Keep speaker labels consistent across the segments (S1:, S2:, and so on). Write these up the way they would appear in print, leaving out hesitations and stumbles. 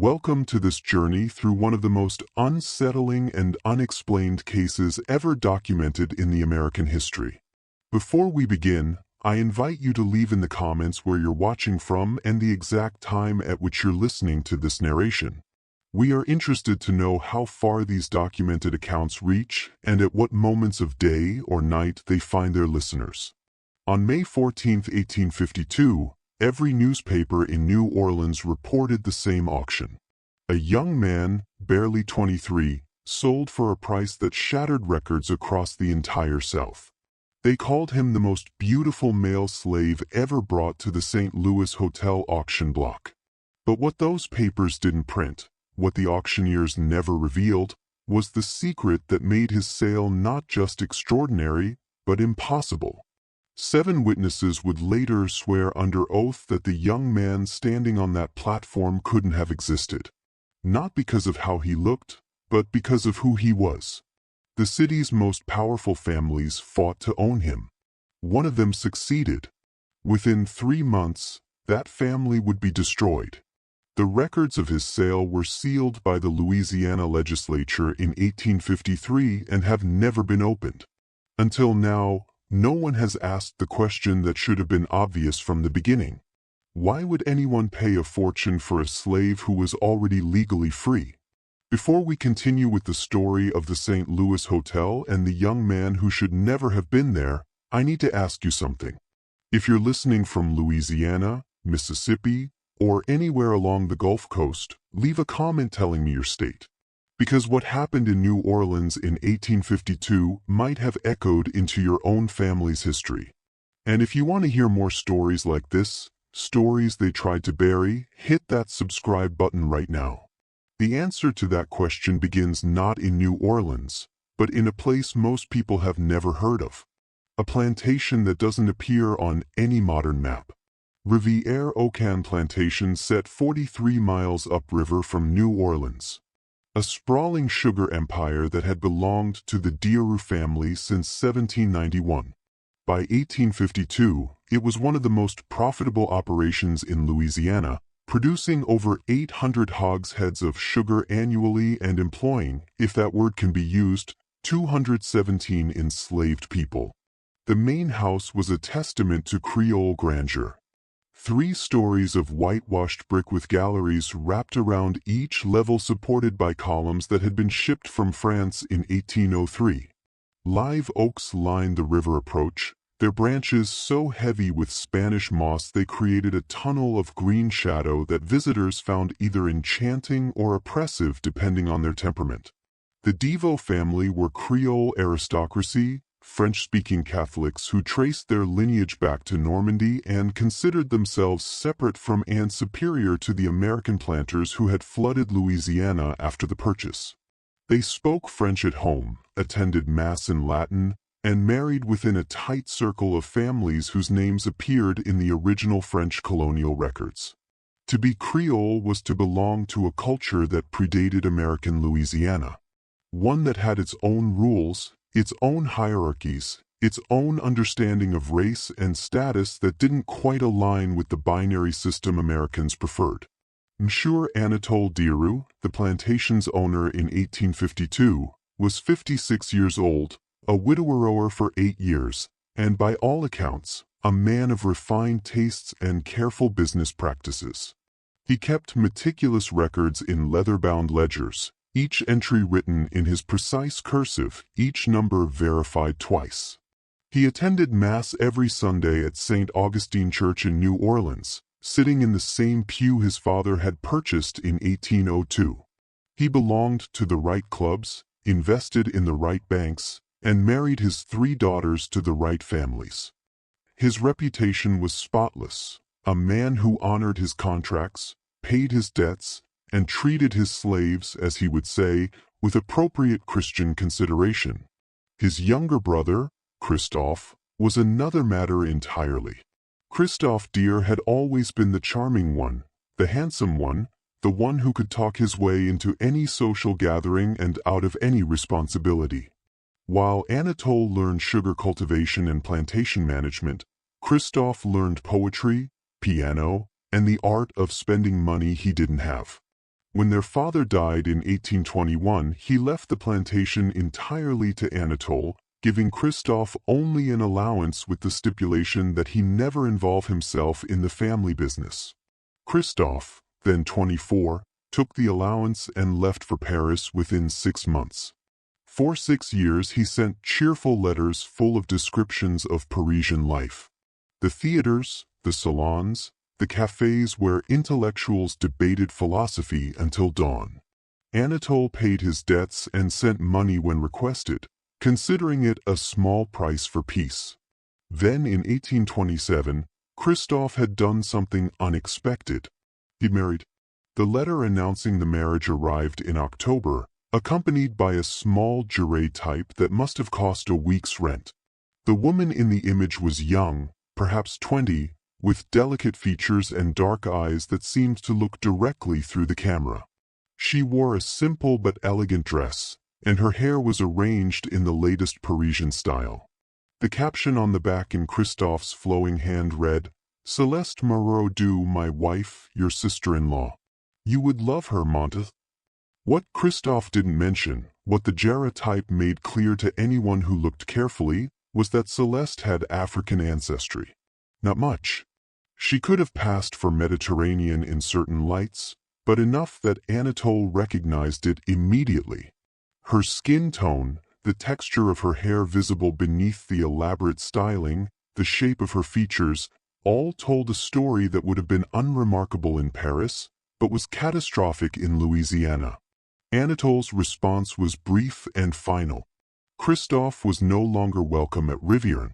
S1: Welcome to this journey through one of the most unsettling and unexplained cases ever documented in the American history. Before we begin, I invite you to leave in the comments where you're watching from and the exact time at which you're listening to this narration. We are interested to know how far these documented accounts reach and at what moments of day or night they find their listeners. On May 14, 1852, every newspaper in New Orleans reported the same auction. A young man, barely 23, sold for a price that shattered records across the entire South. They called him the most beautiful male slave ever brought to the St. Louis Hotel auction block. But what those papers didn't print, what the auctioneers never revealed, was the secret that made his sale not just extraordinary, but impossible. 7 witnesses would later swear under oath that the young man standing on that platform couldn't have existed. Not because of how he looked, but because of who he was. The city's most powerful families fought to own him. One of them succeeded. Within 3 months, that family would be destroyed. The records of his sale were sealed by the Louisiana legislature in 1853 and have never been opened. Until now, no one has asked the question that should have been obvious from the beginning. Why would anyone pay a fortune for a slave who was already legally free? Before we continue with the story of the St. Louis Hotel and the young man who should never have been there, I need to ask you something. If you're listening from Louisiana, Mississippi, or anywhere along the Gulf Coast, leave a comment telling me your state. Because what happened in New Orleans in 1852 might have echoed into your own family's history. And if you want to hear more stories like this, stories they tried to bury, hit that subscribe button right now. The answer to that question begins not in New Orleans, but in a place most people have never heard of. A plantation that doesn't appear on any modern map. Rivière-au-Can Plantation set 43 miles upriver from New Orleans. A sprawling sugar empire that had belonged to the Dearou family since 1791. By 1852, it was one of the most profitable operations in Louisiana, producing over 800 hogsheads of sugar annually and employing, if that word can be used, 217 enslaved people. The main house was a testament to Creole grandeur. 3 stories of whitewashed brick with galleries wrapped around each level supported by columns that had been shipped from France in 1803. Live oaks lined the river approach, their branches so heavy with Spanish moss they created a tunnel of green shadow that visitors found either enchanting or oppressive depending on their temperament. The Deveau family were Creole aristocracy, French-speaking Catholics who traced their lineage back to Normandy and considered themselves separate from and superior to the American planters who had flooded Louisiana after the purchase. They spoke French at home, attended Mass in Latin, and married within a tight circle of families whose names appeared in the original French colonial records. To be Creole was to belong to a culture that predated American Louisiana. One that had its own rules, its own hierarchies, its own understanding of race and status that didn't quite align with the binary system Americans preferred. Monsieur Anatole Dearou, the plantation's owner in 1852, was 56 years old, a widower for 8 years, and by all accounts, a man of refined tastes and careful business practices. He kept meticulous records in leather-bound ledgers, each entry written in his precise cursive, each number verified twice. He attended Mass every Sunday at St. Augustine Church in New Orleans, sitting in the same pew his father had purchased in 1802. He belonged to the right clubs, invested in the right banks, and married his 3 daughters to the right families. His reputation was spotless, a man who honored his contracts, paid his debts, and treated his slaves, as he would say, with appropriate Christian consideration. His younger brother, Christophe, was another matter entirely. Christophe Dear had always been the charming one, the handsome one, the one who could talk his way into any social gathering and out of any responsibility. While Anatole learned sugar cultivation and plantation management, Christophe learned poetry, piano, and the art of spending money he didn't have. When their father died in 1821, he left the plantation entirely to Anatole, giving Christophe only an allowance with the stipulation that he never involve himself in the family business. Christophe, then 24, took the allowance and left for Paris within 6 months. For 6 years he sent cheerful letters full of descriptions of Parisian life. The theaters, the salons, the cafes where intellectuals debated philosophy until dawn. Anatole paid his debts and sent money when requested, considering it a small price for peace. Then in 1827, Christophe had done something unexpected. He married. The letter announcing the marriage arrived in October, accompanied by a small juré type that must have cost a week's rent. The woman in the image was young, perhaps 20, with delicate features and dark eyes that seemed to look directly through the camera. She wore a simple but elegant dress, and her hair was arranged in the latest Parisian style. The caption on the back in Christophe's flowing hand read, "Céleste Moreau, my wife, your sister-in-law. You would love her, Monte." What Christophe didn't mention, what the Jera type made clear to anyone who looked carefully, was that Céleste had African ancestry. Not much. She could have passed for Mediterranean in certain lights, but enough that Anatole recognized it immediately. Her skin tone, the texture of her hair visible beneath the elaborate styling, the shape of her features, all told a story that would have been unremarkable in Paris, but was catastrophic in Louisiana. Anatole's response was brief and final. Christophe was no longer welcome at Rivière.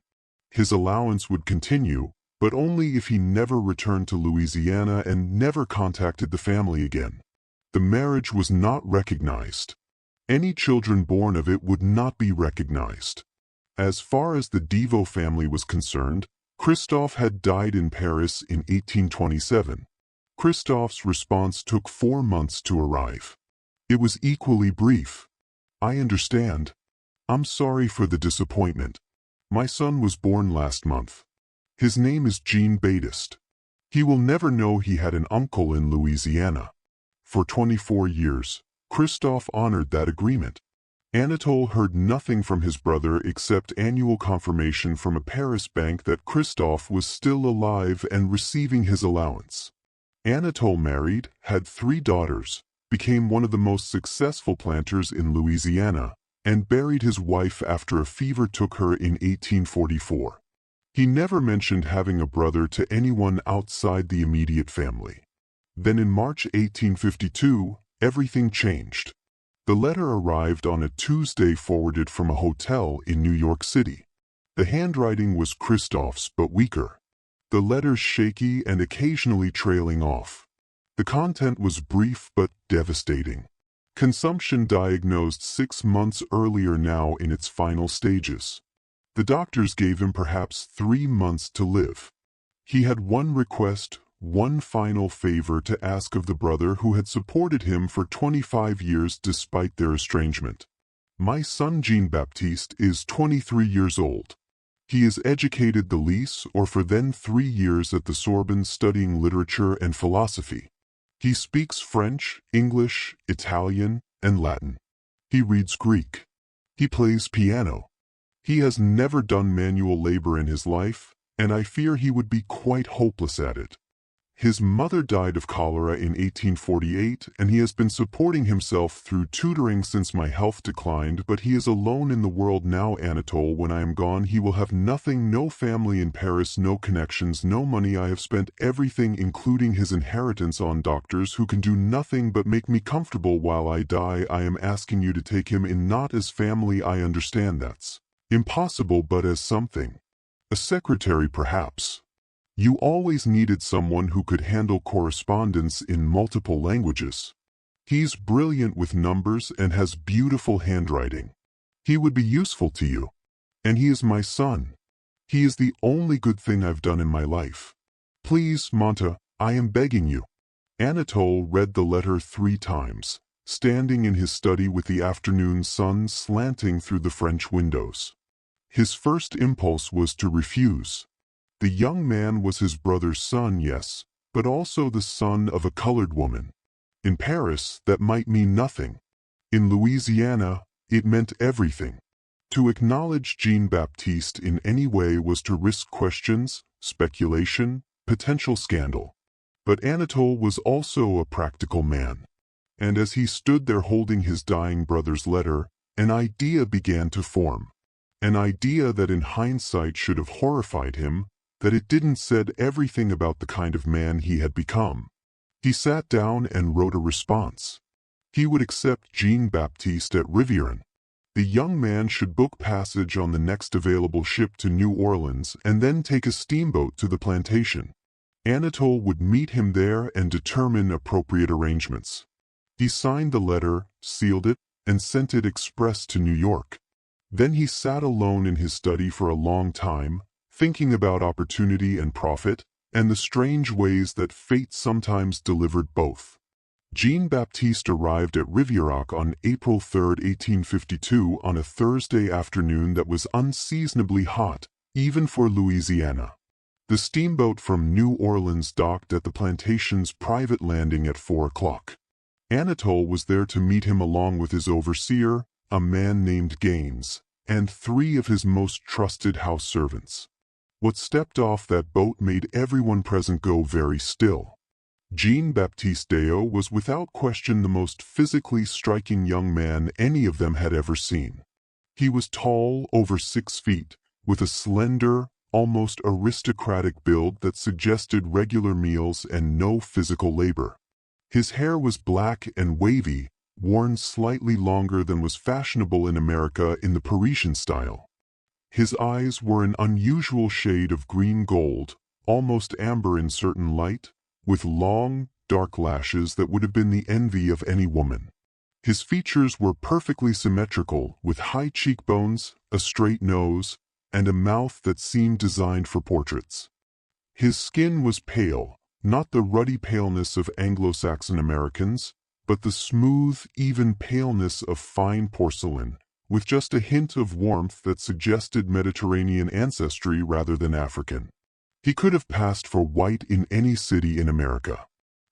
S1: His allowance would continue, but only if he never returned to Louisiana and never contacted the family again. The marriage was not recognized. Any children born of it would not be recognized. As far as the Deveau family was concerned, Christophe had died in Paris in 1827. Christophe's response took 4 months to arrive. It was equally brief. "I understand. I'm sorry for the disappointment. My son was born last month. His name is Jean-Baptiste. He will never know he had an uncle in Louisiana." For 24 years, Christophe honored that agreement. Anatole heard nothing from his brother except annual confirmation from a Paris bank that Christophe was still alive and receiving his allowance. Anatole married, had 3 daughters, became one of the most successful planters in Louisiana, and buried his wife after a fever took her in 1844. He never mentioned having a brother to anyone outside the immediate family. Then in March 1852, everything changed. The letter arrived on a Tuesday forwarded from a hotel in New York City. The handwriting was Christophe's but weaker. The letters shaky and occasionally trailing off. The content was brief but devastating. Consumption diagnosed 6 months earlier, now in its final stages. The doctors gave him perhaps 3 months to live. He had one request, one final favor to ask of the brother who had supported him for 25 years despite their estrangement. "My son Jean-Baptiste is 23 years old. He is educated the Lycée or for then 3 years at the Sorbonne studying literature and philosophy. He speaks French, English, Italian, and Latin. He reads Greek. He plays piano. He has never done manual labor in his life, and I fear he would be quite hopeless at it. His mother died of cholera in 1848, and he has been supporting himself through tutoring since my health declined, but he is alone in the world now, Anatole. When I am gone, he will have nothing, no family in Paris, no connections, no money. I have spent everything, including his inheritance, on doctors who can do nothing but make me comfortable while I die. I am asking you to take him in, not as family. I understand that's impossible, but as something. A secretary, perhaps. You always needed someone who could handle correspondence in multiple languages. He's brilliant with numbers and has beautiful handwriting. He would be useful to you. And he is my son. He is the only good thing I've done in my life. Please, Monta, I am begging you." Anatole read the letter 3 times, standing in his study with the afternoon sun slanting through the French windows. His first impulse was to refuse. The young man was his brother's son, yes, but also the son of a colored woman. In Paris, that might mean nothing. In Louisiana, it meant everything. To acknowledge Jean-Baptiste in any way was to risk questions, speculation, potential scandal. But Anatole was also a practical man. And as he stood there holding his dying brother's letter, an idea began to form. An idea that in hindsight should have horrified him, that it didn't said everything about the kind of man he had become. He sat down and wrote a response. He would accept Jean-Baptiste at Riviera. The young man should book passage on the next available ship to New Orleans and then take a steamboat to the plantation. Anatole would meet him there and determine appropriate arrangements. He signed the letter, sealed it, and sent it express to New York. Then he sat alone in his study for a long time, thinking about opportunity and profit, and the strange ways that fate sometimes delivered both. Jean-Baptiste arrived at Riviera on April 3, 1852, on a Thursday afternoon that was unseasonably hot, even for Louisiana. The steamboat from New Orleans docked at the plantation's private landing at 4 o'clock. Anatole was there to meet him along with his overseer, a man named Gaines, and 3 of his most trusted house servants. What stepped off that boat made everyone present go very still. Jean-Baptiste Deo was without question the most physically striking young man any of them had ever seen. He was tall, over 6 feet, with a slender, almost aristocratic build that suggested regular meals and no physical labor. His hair was black and wavy, worn slightly longer than was fashionable in America in the Parisian style. His eyes were an unusual shade of green gold, almost amber in certain light, with long, dark lashes that would have been the envy of any woman. His features were perfectly symmetrical, with high cheekbones, a straight nose, and a mouth that seemed designed for portraits. His skin was pale, not the ruddy paleness of Anglo-Saxon Americans, but the smooth, even paleness of fine porcelain, with just a hint of warmth that suggested Mediterranean ancestry rather than African. He could have passed for white in any city in America.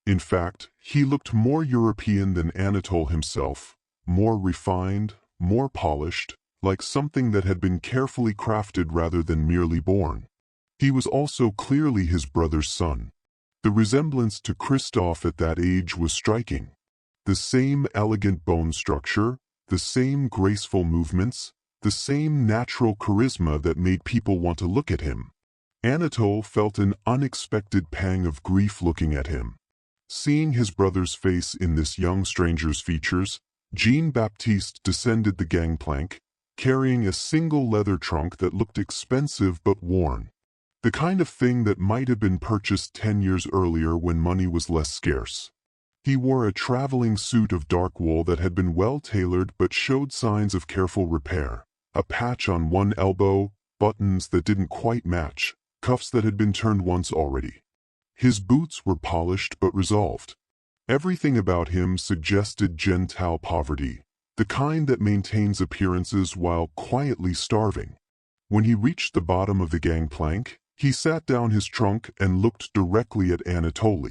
S1: In fact, he looked more European than Anatole himself, more refined, more polished, like something that had been carefully crafted rather than merely born. He was also clearly his brother's son. The resemblance to Christophe at that age was striking. The same elegant bone structure, the same graceful movements, the same natural charisma that made people want to look at him. Anatole felt an unexpected pang of grief looking at him. Seeing his brother's face in this young stranger's features, Jean-Baptiste descended the gangplank, carrying a single leather trunk that looked expensive but worn. The kind of thing that might have been purchased 10 years earlier when money was less scarce. He wore a traveling suit of dark wool that had been well tailored but showed signs of careful repair. A patch on one elbow, buttons that didn't quite match, cuffs that had been turned once already. His boots were polished but resolved. Everything about him suggested gentile poverty, the kind that maintains appearances while quietly starving. When he reached the bottom of the gangplank, he sat down his trunk and looked directly at Anatole.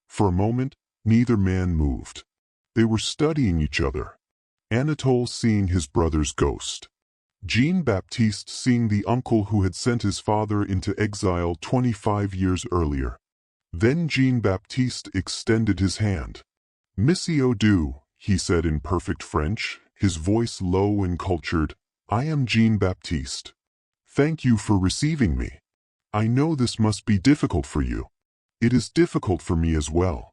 S1: For a moment, neither man moved. They were studying each other. Anatole seeing his brother's ghost. Jean-Baptiste seeing the uncle who had sent his father into exile 25 years earlier. Then Jean-Baptiste extended his hand. "Monsieur Dieu," he said in perfect French, his voice low and cultured, "I am Jean-Baptiste. Thank you for receiving me. I know this must be difficult for you. It is difficult for me as well."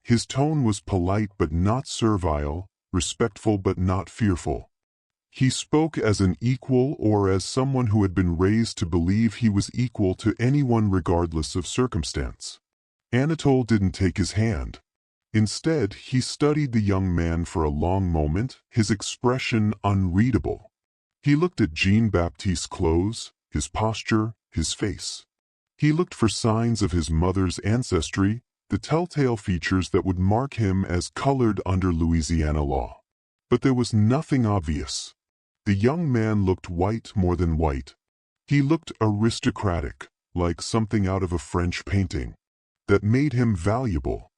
S1: His tone was polite but not servile, respectful but not fearful. He spoke as an equal or as someone who had been raised to believe he was equal to anyone regardless of circumstance. Anatole didn't take his hand. Instead, he studied the young man for a long moment, his expression unreadable. He looked at Jean-Baptiste's clothes, his posture, his face. He looked for signs of his mother's ancestry, the telltale features that would mark him as colored under Louisiana law. But there was nothing obvious. The young man looked white more than white. He looked aristocratic, like something out of a French painting. That made him valuable.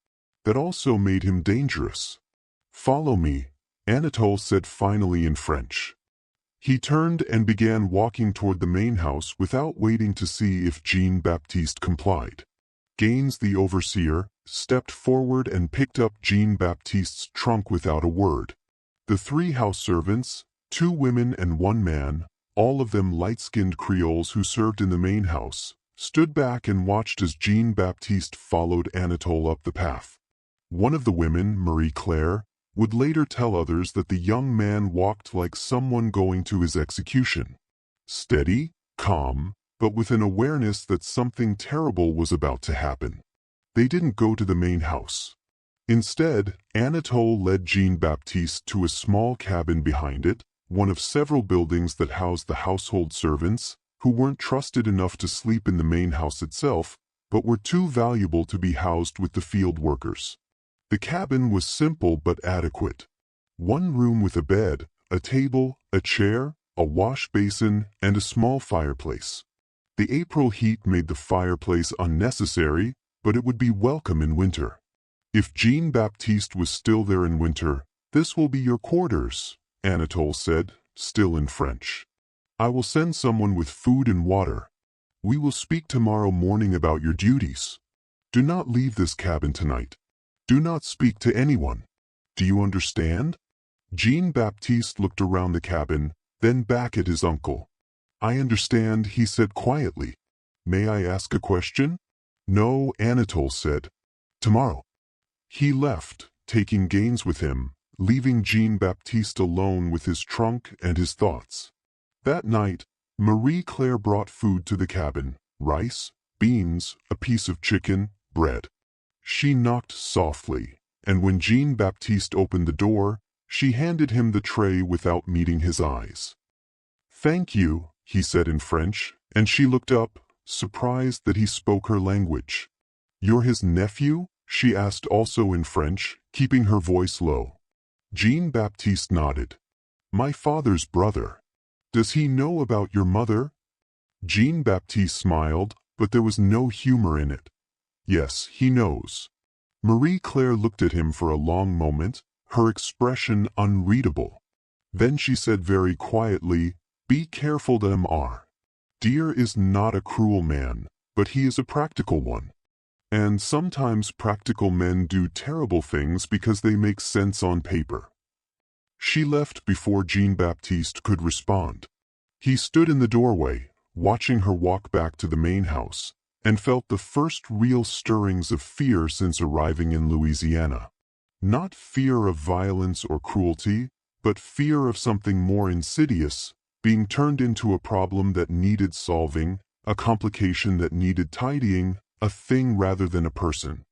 S1: that also made him dangerous. "Follow me," Anatole said finally in French. He turned and began walking toward the main house without waiting to see if Jean-Baptiste complied. Gaines, the overseer, stepped forward and picked up Jean-Baptiste's trunk without a word. The 3 house servants, 2 women and 1 man, all of them light-skinned Creoles who served in the main house, stood back and watched as Jean-Baptiste followed Anatole up the path. One of the women, Marie-Claire, would later tell others that the young man walked like someone going to his execution. Steady, calm, but with an awareness that something terrible was about to happen. They didn't go to the main house. Instead, Anatole led Jean-Baptiste to a small cabin behind it, one of several buildings that housed the household servants, who weren't trusted enough to sleep in the main house itself, but were too valuable to be housed with the field workers. The cabin was simple but adequate. 1 room with a bed, a table, a chair, a wash basin, and a small fireplace. The April heat made the fireplace unnecessary, but it would be welcome in winter. If Jean-Baptiste was still there in winter, "This will be your quarters," Anatole said, still in French. "I will send someone with food and water. We will speak tomorrow morning about your duties. Do not leave this cabin tonight. Do not speak to anyone. Do you understand?" Jean-Baptiste looked around the cabin, then back at his uncle. "I understand," he said quietly. "May I ask a question?" "No," Anatole said. "Tomorrow." He left, taking Gaines with him, leaving Jean-Baptiste alone with his trunk and his thoughts. That night, Marie-Claire brought food to the cabin: rice, beans, a piece of chicken, bread. She knocked softly, and when Jean-Baptiste opened the door, she handed him the tray without meeting his eyes. "Thank you," he said in French, and she looked up, surprised that he spoke her language. "You're his nephew?" she asked also in French, keeping her voice low. Jean-Baptiste nodded. "My father's brother. Does he know about your mother?" Jean-Baptiste smiled, but there was no humor in it. "Yes, he knows." Marie-Claire looked at him for a long moment, her expression unreadable. Then she said very quietly, "Be careful, Mr. Dear is not a cruel man, but he is a practical one. And sometimes practical men do terrible things because they make sense on paper." She left before Jean-Baptiste could respond. He stood in the doorway, watching her walk back to the main house, and felt the first real stirrings of fear since arriving in Louisiana. Not fear of violence or cruelty, but fear of something more insidious, being turned into a problem that needed solving, a complication that needed tidying, a thing rather than a person.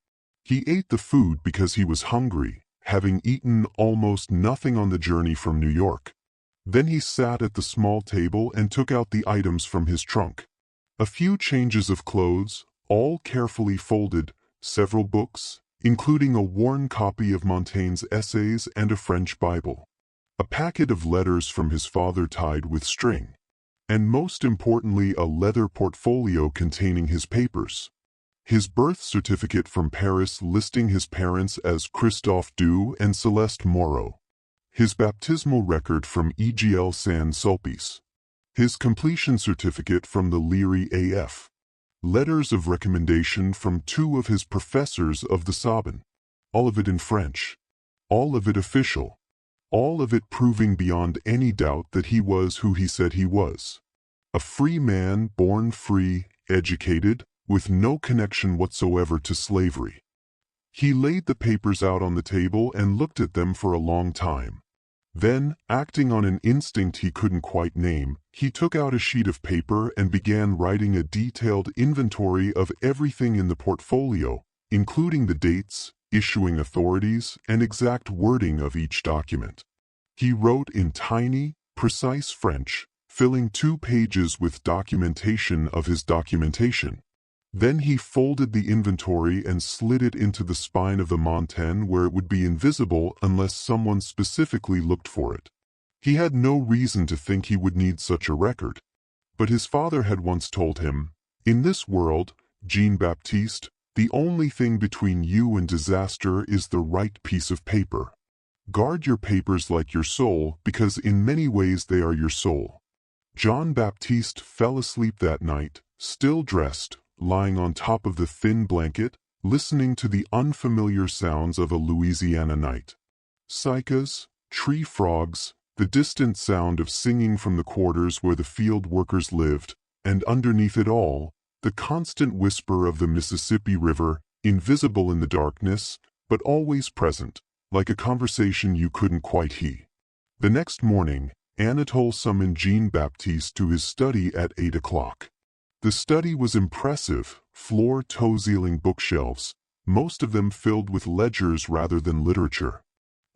S1: He ate the food because he was hungry, having eaten almost nothing on the journey from New York. Then he sat at the small table and took out the items from his trunk. A few changes of clothes, all carefully folded, several books, including a worn copy of Montaigne's essays and a French Bible. A packet of letters from his father tied with string. And most importantly, a leather portfolio containing his papers. His birth certificate from Paris listing his parents as Christophe Dou and Celeste Moreau. His baptismal record from EGL San Sulpice. His completion certificate from the Leary AF. Letters of recommendation from 2 of his professors of the Sorbonne. All of it in French. All of it official. All of it proving beyond any doubt that he was who he said he was. A free man, born free, educated, with no connection whatsoever to slavery. He laid the papers out on the table and looked at them for a long time. Then, acting on an instinct he couldn't quite name, he took out a sheet of paper and began writing a detailed inventory of everything in the portfolio, including the dates, issuing authorities, and exact wording of each document. He wrote in tiny, precise French, filling 2 pages with documentation of his documentation. Then he folded the inventory and slid it into the spine of the Montaigne where it would be invisible unless someone specifically looked for it. He had no reason to think he would need such a record. But his father had once told him, "In this world, Jean-Baptiste, The only thing between you and disaster is the right piece of paper. Guard your papers like your soul, because in many ways they are your soul. John Baptiste fell asleep that night, still dressed, lying on top of the thin blanket, listening to the unfamiliar sounds of a Louisiana night. Cicadas, tree frogs, the distant sound of singing from the quarters where the field workers lived, and underneath it all, the constant whisper of the Mississippi River, invisible in the darkness, but always present, like a conversation you couldn't quite hear. The next morning, Anatole summoned Jean-Baptiste to his study at 8 o'clock. The study was impressive, floor-to-ceiling bookshelves, most of them filled with ledgers rather than literature.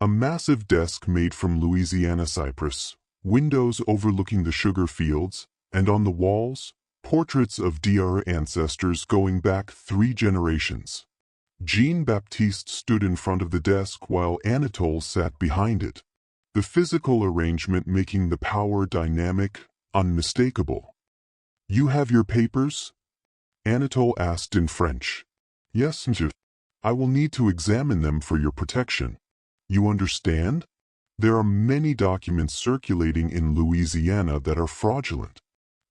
S1: A massive desk made from Louisiana cypress, windows overlooking the sugar fields, and on the walls, portraits of dear ancestors going back 3 generations. Jean-Baptiste stood in front of the desk while Anatole sat behind it, the physical arrangement making the power dynamic, unmistakable. "You have your papers?" Anatole asked in French. "Yes, monsieur. I will need to examine them for your protection. You understand? There are many documents circulating in Louisiana that are fraudulent.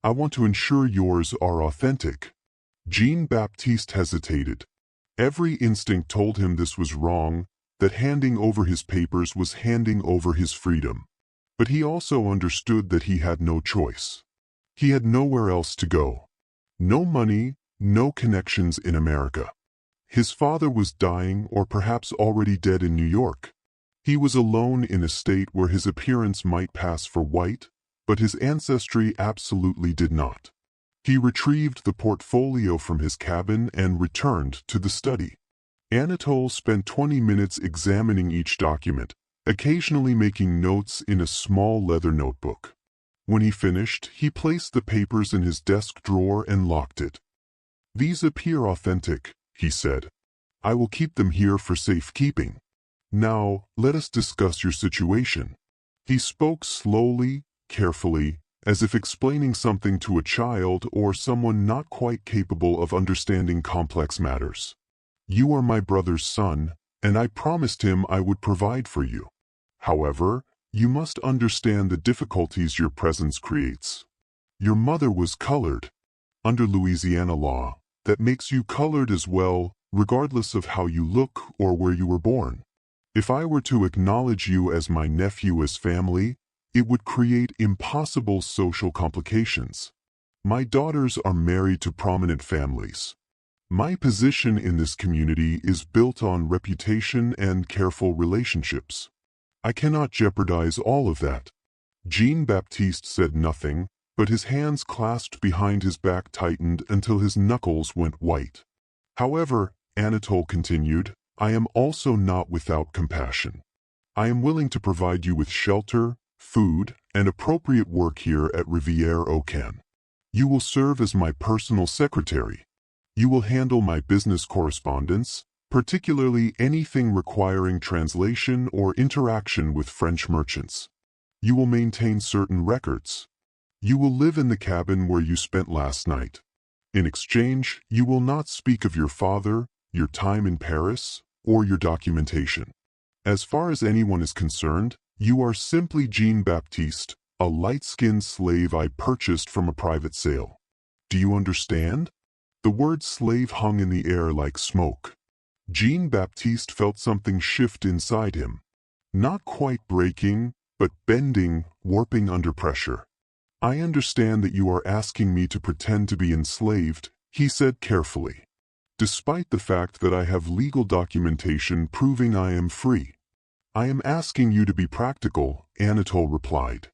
S1: I want to ensure yours are authentic." Jean-Baptiste hesitated. Every instinct told him this was wrong, that handing over his papers was handing over his freedom. But he also understood that he had no choice. He had nowhere else to go. No money, no connections in America. His father was dying or perhaps already dead in New York. He was alone in a state where his appearance might pass for white, but his ancestry absolutely did not. He retrieved the portfolio from his cabin and returned to the study. Anatole spent 20 minutes examining each document, occasionally making notes in a small leather notebook. When he finished, he placed the papers in his desk drawer and locked it. "These appear authentic," he said. "I will keep them here for safekeeping. Now, let us discuss your situation." He spoke slowly, carefully, as if explaining something to a child or someone not quite capable of understanding complex matters. "You are my brother's son, and I promised him I would provide for you. However, you must understand the difficulties your presence creates. Your mother was colored. Under Louisiana law, that makes you colored as well, regardless of how you look or where you were born. If I were to acknowledge you as my nephew as family, it would create impossible social complications. My daughters are married to prominent families. My position in this community is built on reputation and careful relationships. I cannot jeopardize all of that." Jean-Baptiste said nothing, but his hands clasped behind his back tightened until his knuckles went white. "However," Anatole continued, "I am also not without compassion. I am willing to provide you with shelter, food, and appropriate work here at Rivière-au-Can. You will serve as my personal secretary. You will handle my business correspondence, particularly anything requiring translation or interaction with French merchants. You will maintain certain records. You will live in the cabin where you spent last night. In exchange, you will not speak of your father, your time in Paris, or your documentation. As far as anyone is concerned, you are simply Jean-Baptiste, a light-skinned slave I purchased from a private sale. Do you understand?" The word slave hung in the air like smoke. Jean-Baptiste felt something shift inside him. Not quite breaking, but bending, warping under pressure. "I understand that you are asking me to pretend to be enslaved," he said carefully. "Despite the fact that I have legal documentation proving I am free." "I am asking you to be practical," Anatole replied.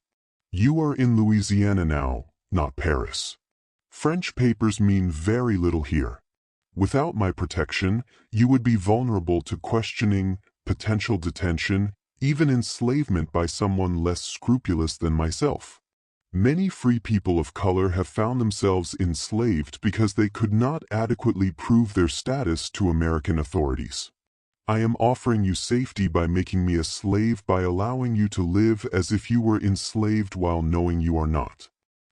S1: "You are in Louisiana now, not Paris. French papers mean very little here. Without my protection, you would be vulnerable to questioning, potential detention, even enslavement by someone less scrupulous than myself. Many free people of color have found themselves enslaved because they could not adequately prove their status to American authorities. I am offering you safety by making me a slave by allowing you to live as if you were enslaved while knowing you are not.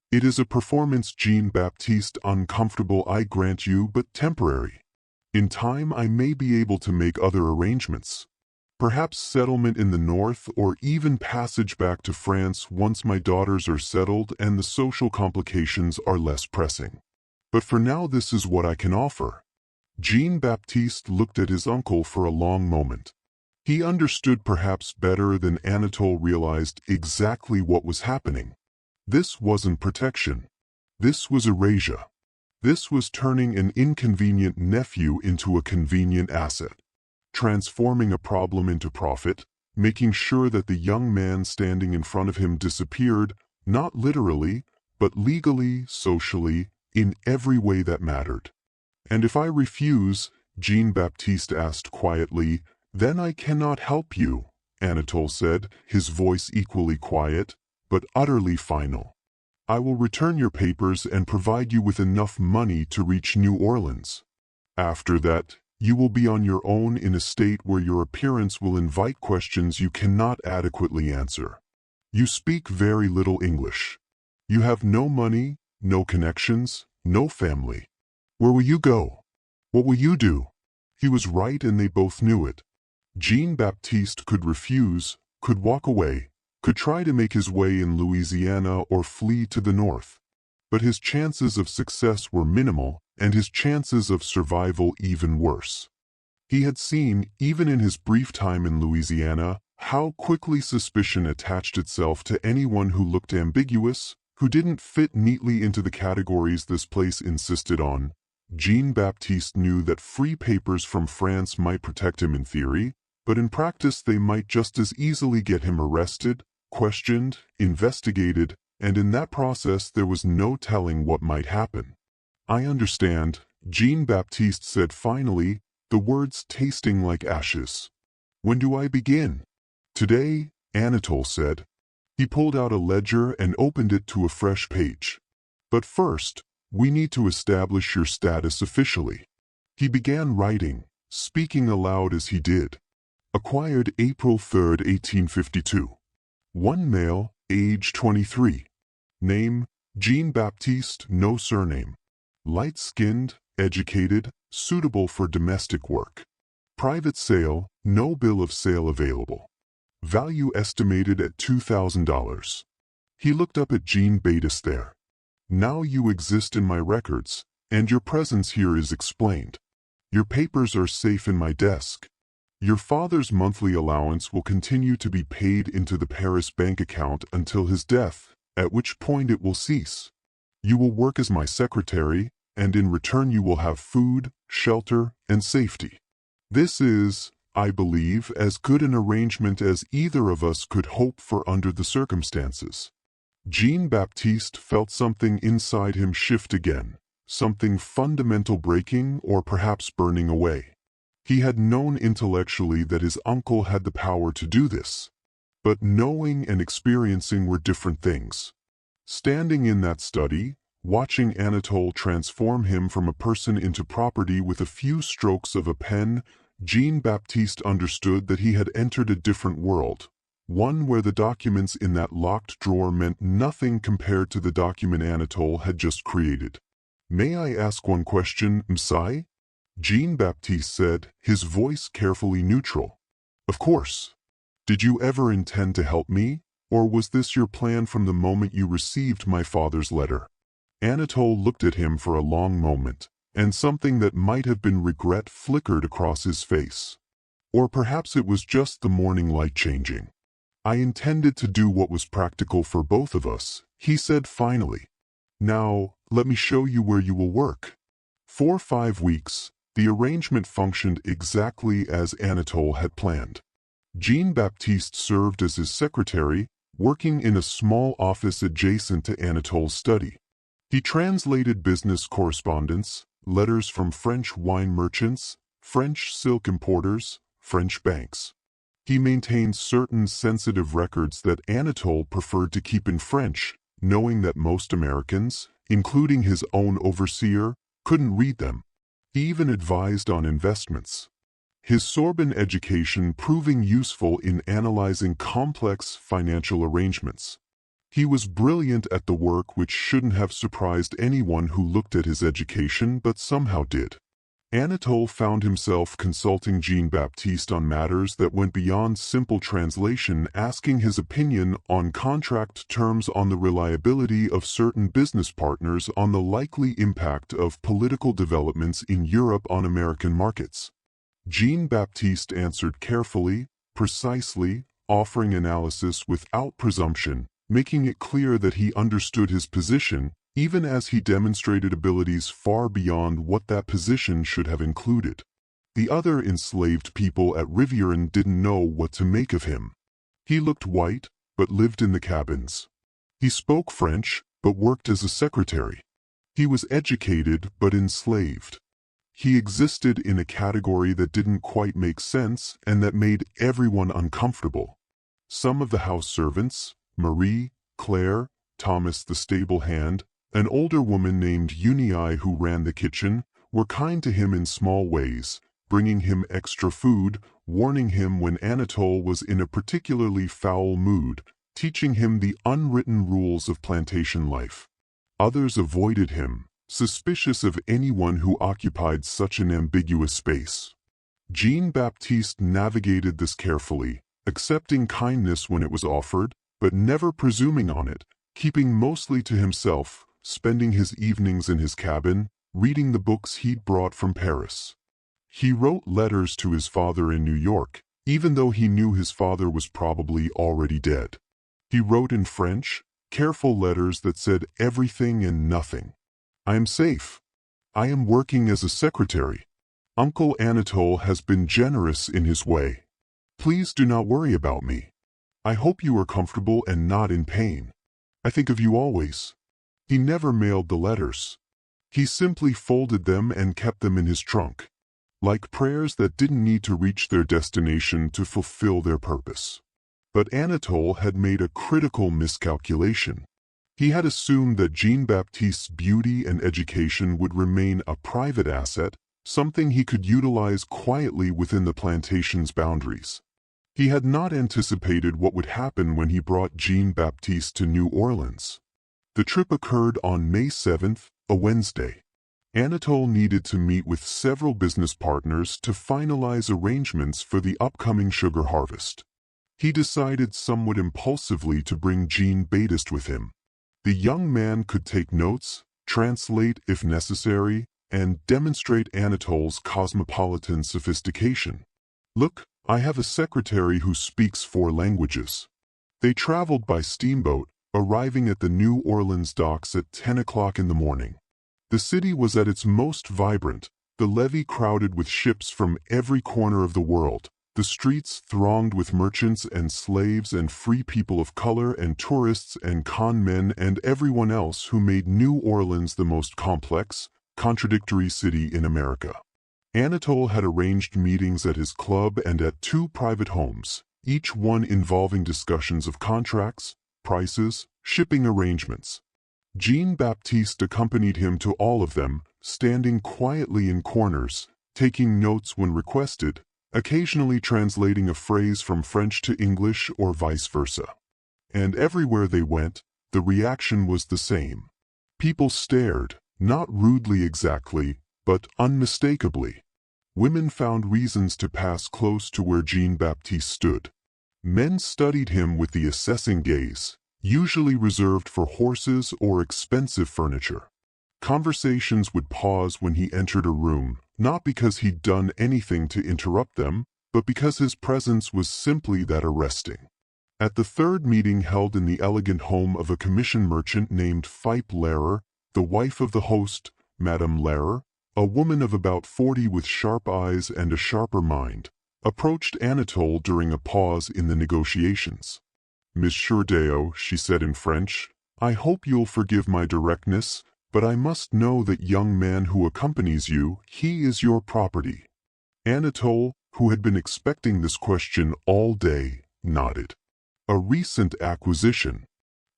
S1: It is a performance, Jean-Baptiste, uncomfortable, I grant you, but temporary. In time I may be able to make other arrangements. Perhaps settlement in the north or even passage back to France once my daughters are settled and the social complications are less pressing. But for now this is what I can offer." Jean-Baptiste looked at his uncle for a long moment. He understood perhaps better than Anatole realized exactly what was happening. This wasn't protection. This was erasure. This was turning an inconvenient nephew into a convenient asset, transforming a problem into profit, making sure that the young man standing in front of him disappeared, not literally, but legally, socially, in every way that mattered. "And if I refuse," Jean-Baptiste asked quietly, "then I cannot help you," Anatole said, his voice equally quiet, but utterly final. "I will return your papers and provide you with enough money to reach New Orleans. After that, you will be on your own in a state where your appearance will invite questions you cannot adequately answer. You speak very little English. You have no money, no connections, no family. Where will you go? What will you do?" He was right and they both knew it. Jean-Baptiste could refuse, could walk away, could try to make his way in Louisiana or flee to the north. But his chances of success were minimal, and his chances of survival even worse. He had seen, even in his brief time in Louisiana, how quickly suspicion attached itself to anyone who looked ambiguous, who didn't fit neatly into the categories this place insisted on. Jean-Baptiste knew that free papers from France might protect him in theory, but in practice they might just as easily get him arrested, questioned, investigated, and in that process there was no telling what might happen. "I understand," Jean-Baptiste said finally, the words tasting like ashes. "When do I begin?" "Today," Anatole said. He pulled out a ledger and opened it to a fresh page. "But first, we need to establish your status officially." He began writing, speaking aloud as he did. "Acquired April 3, 1852. One male, age 23. Name, Jean-Baptiste, no surname. Light-skinned, educated, suitable for domestic work. Private sale, no bill of sale available. Value estimated at $2,000. He looked up at Jean-Baptiste there. "Now you exist in my records, and your presence here is explained. Your papers are safe in my desk. Your father's monthly allowance will continue to be paid into the Paris bank account until his death, at which point it will cease. You will work as my secretary, and in return you will have food, shelter, and safety. This is, I believe, as good an arrangement as either of us could hope for under the circumstances." Jean-Baptiste felt something inside him shift again, something fundamental breaking or perhaps burning away. He had known intellectually that his uncle had the power to do this, but knowing and experiencing were different things. Standing in that study, watching Anatole transform him from a person into property with a few strokes of a pen, Jean-Baptiste understood that he had entered a different world, one where the documents in that locked drawer meant nothing compared to the document Anatole had just created. "May I ask one question, Msai?" Jean-Baptiste said, his voice carefully neutral. "Of course. Did you ever intend to help me, or was this your plan from the moment you received my father's letter?" Anatole looked at him for a long moment, and something that might have been regret flickered across his face. Or perhaps it was just the morning light changing. "I intended to do what was practical for both of us," he said finally. "Now, let me show you where you will work." For 5 weeks, the arrangement functioned exactly as Anatole had planned. Jean-Baptiste served as his secretary, working in a small office adjacent to Anatole's study. He translated business correspondence, letters from French wine merchants, French silk importers, French banks. He maintained certain sensitive records that Anatole preferred to keep in French, knowing that most Americans, including his own overseer, couldn't read them. He even advised on investments. His Sorbonne education proving useful in analyzing complex financial arrangements. He was brilliant at the work which shouldn't have surprised anyone who looked at his education but somehow did. Anatole found himself consulting Jean-Baptiste on matters that went beyond simple translation, asking his opinion on contract terms, on the reliability of certain business partners, on the likely impact of political developments in Europe on American markets. Jean-Baptiste answered carefully, precisely, offering analysis without presumption, making it clear that he understood his position, even as he demonstrated abilities far beyond what that position should have included. The other enslaved people at Rivieren didn't know what to make of him. He looked white, but lived in the cabins. He spoke French, but worked as a secretary. He was educated, but enslaved. He existed in a category that didn't quite make sense and that made everyone uncomfortable. Some of the house servants, Marie, Claire, Thomas the stable hand, an older woman named Eunice who ran the kitchen, were kind to him in small ways, bringing him extra food, warning him when Anatole was in a particularly foul mood, teaching him the unwritten rules of plantation life. Others avoided him, suspicious of anyone who occupied such an ambiguous space. Jean-Baptiste navigated this carefully, accepting kindness when it was offered, but never presuming on it, keeping mostly to himself, spending his evenings in his cabin, reading the books he'd brought from Paris. He wrote letters to his father in New York, even though he knew his father was probably already dead. He wrote in French, careful letters that said everything and nothing. I am safe. I am working as a secretary. Uncle Anatole has been generous in his way. Please do not worry about me. I hope you are comfortable and not in pain. I think of you always. He never mailed the letters. He simply folded them and kept them in his trunk, like prayers that didn't need to reach their destination to fulfill their purpose. But Anatole had made a critical miscalculation. He had assumed that Jean-Baptiste's beauty and education would remain a private asset, something he could utilize quietly within the plantation's boundaries. He had not anticipated what would happen when he brought Jean-Baptiste to New Orleans. The trip occurred on May 7th, a Wednesday. Anatole needed to meet with several business partners to finalize arrangements for the upcoming sugar harvest. He decided somewhat impulsively to bring Jean-Baptiste with him. The young man could take notes, translate if necessary, and demonstrate Anatole's cosmopolitan sophistication. Look, I have a secretary who speaks 4 languages. They traveled by steamboat, arriving at the New Orleans docks at 10 o'clock in the morning. The city was at its most vibrant, the levee crowded with ships from every corner of the world, the streets thronged with merchants and slaves and free people of color and tourists and con men and everyone else who made New Orleans the most complex, contradictory city in America. Anatole had arranged meetings at his club and at 2 private homes, each one involving discussions of contracts, prices, shipping arrangements. Jean-Baptiste accompanied him to all of them, standing quietly in corners, taking notes when requested, occasionally translating a phrase from French to English or vice versa. And everywhere they went, the reaction was the same. People stared, not rudely exactly, but unmistakably. Women found reasons to pass close to where Jean-Baptiste stood. Men studied him with the assessing gaze, usually reserved for horses or expensive furniture. Conversations would pause when he entered a room, not because he'd done anything to interrupt them, but because his presence was simply that arresting. At the 3rd meeting held in the elegant home of a commission merchant named Phipe Lehrer, the wife of the host, Madame Lehrer, a woman of about 40 with sharp eyes and a sharper mind, approached Anatole during a pause in the negotiations. Monsieur Deo, she said in French, I hope you'll forgive my directness, but I must know that young man who accompanies you, he is your property. Anatole, who had been expecting this question all day, nodded. A recent acquisition.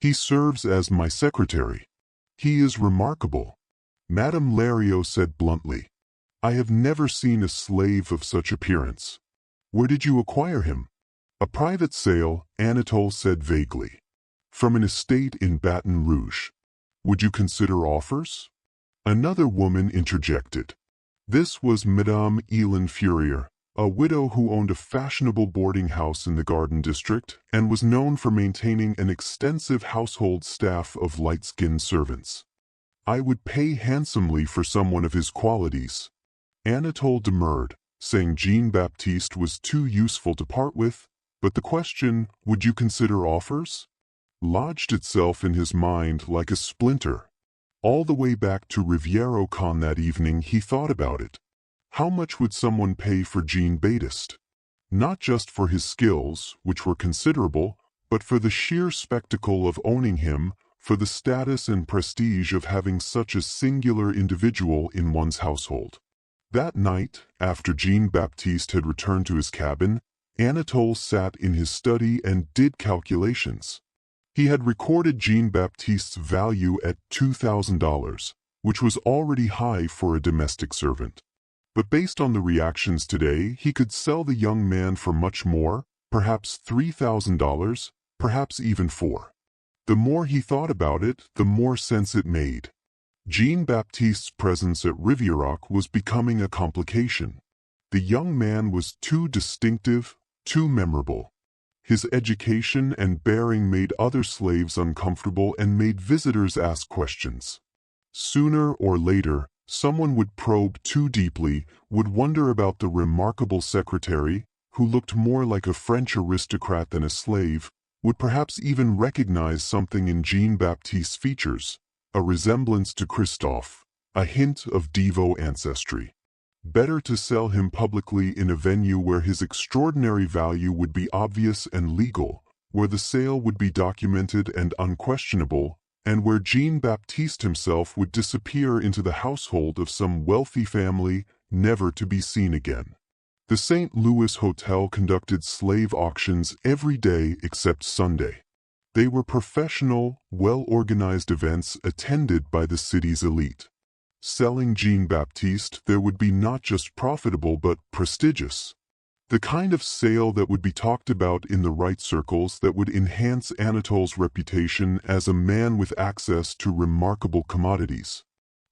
S1: He serves as my secretary. He is remarkable. Madame Leriot said bluntly. I have never seen a slave of such appearance. Where did you acquire him? A private sale, Anatole said vaguely. From an estate in Baton Rouge. Would you consider offers? Another woman interjected. This was Madame Elin Fourier, a widow who owned a fashionable boarding house in the Garden District and was known for maintaining an extensive household staff of light-skinned servants. "I would pay handsomely for someone of his qualities." Anatole demurred, saying Jean-Baptiste was too useful to part with, but the question, "Would you consider offers?" lodged itself in his mind like a splinter. All the way back to Rivière-au-Can that evening he thought about it. How much would someone pay for Jean-Baptiste? Not just for his skills, which were considerable, but for the sheer spectacle of owning him, for the status and prestige of having such a singular individual in one's household. That night, after Jean-Baptiste had returned to his cabin, Anatole sat in his study and did calculations. He had recorded Jean-Baptiste's value at $2,000, which was already high for a domestic servant. But based on the reactions today, he could sell the young man for much more, perhaps $3,000, perhaps even $4,000. The more he thought about it, the more sense it made. Jean-Baptiste's presence at Rivierac was becoming a complication. The young man was too distinctive, too memorable. His education and bearing made other slaves uncomfortable and made visitors ask questions. Sooner or later, someone would probe too deeply, would wonder about the remarkable secretary, who looked more like a French aristocrat than a slave, would perhaps even recognize something in Jean-Baptiste's features, a resemblance to Christophe, a hint of Devo ancestry. Better to sell him publicly in a venue where his extraordinary value would be obvious and legal, where the sale would be documented and unquestionable, and where Jean-Baptiste himself would disappear into the household of some wealthy family, never to be seen again. The St. Louis Hotel conducted slave auctions every day except Sunday. They were professional, well-organized events attended by the city's elite. Selling Jean-Baptiste there would be not just profitable but prestigious. The kind of sale that would be talked about in the right circles, that would enhance Anatole's reputation as a man with access to remarkable commodities.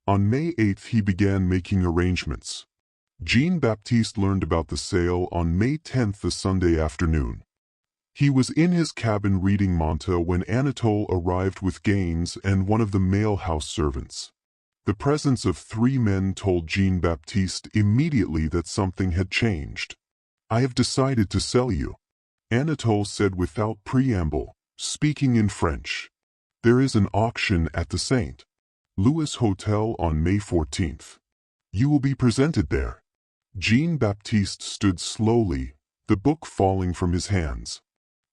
S1: On May 8th he began making arrangements. Jean-Baptiste learned about the sale on May 10th, the Sunday afternoon. He was in his cabin reading Monta when Anatole arrived with Gaines and one of the male house servants. The presence of 3 men told Jean-Baptiste immediately that something had changed. "I have decided to sell you," Anatole said without preamble, speaking in French. "There is an auction at the St. Louis Hotel on May 14th. You will be presented there." Jean-Baptiste stood slowly, the book falling from his hands.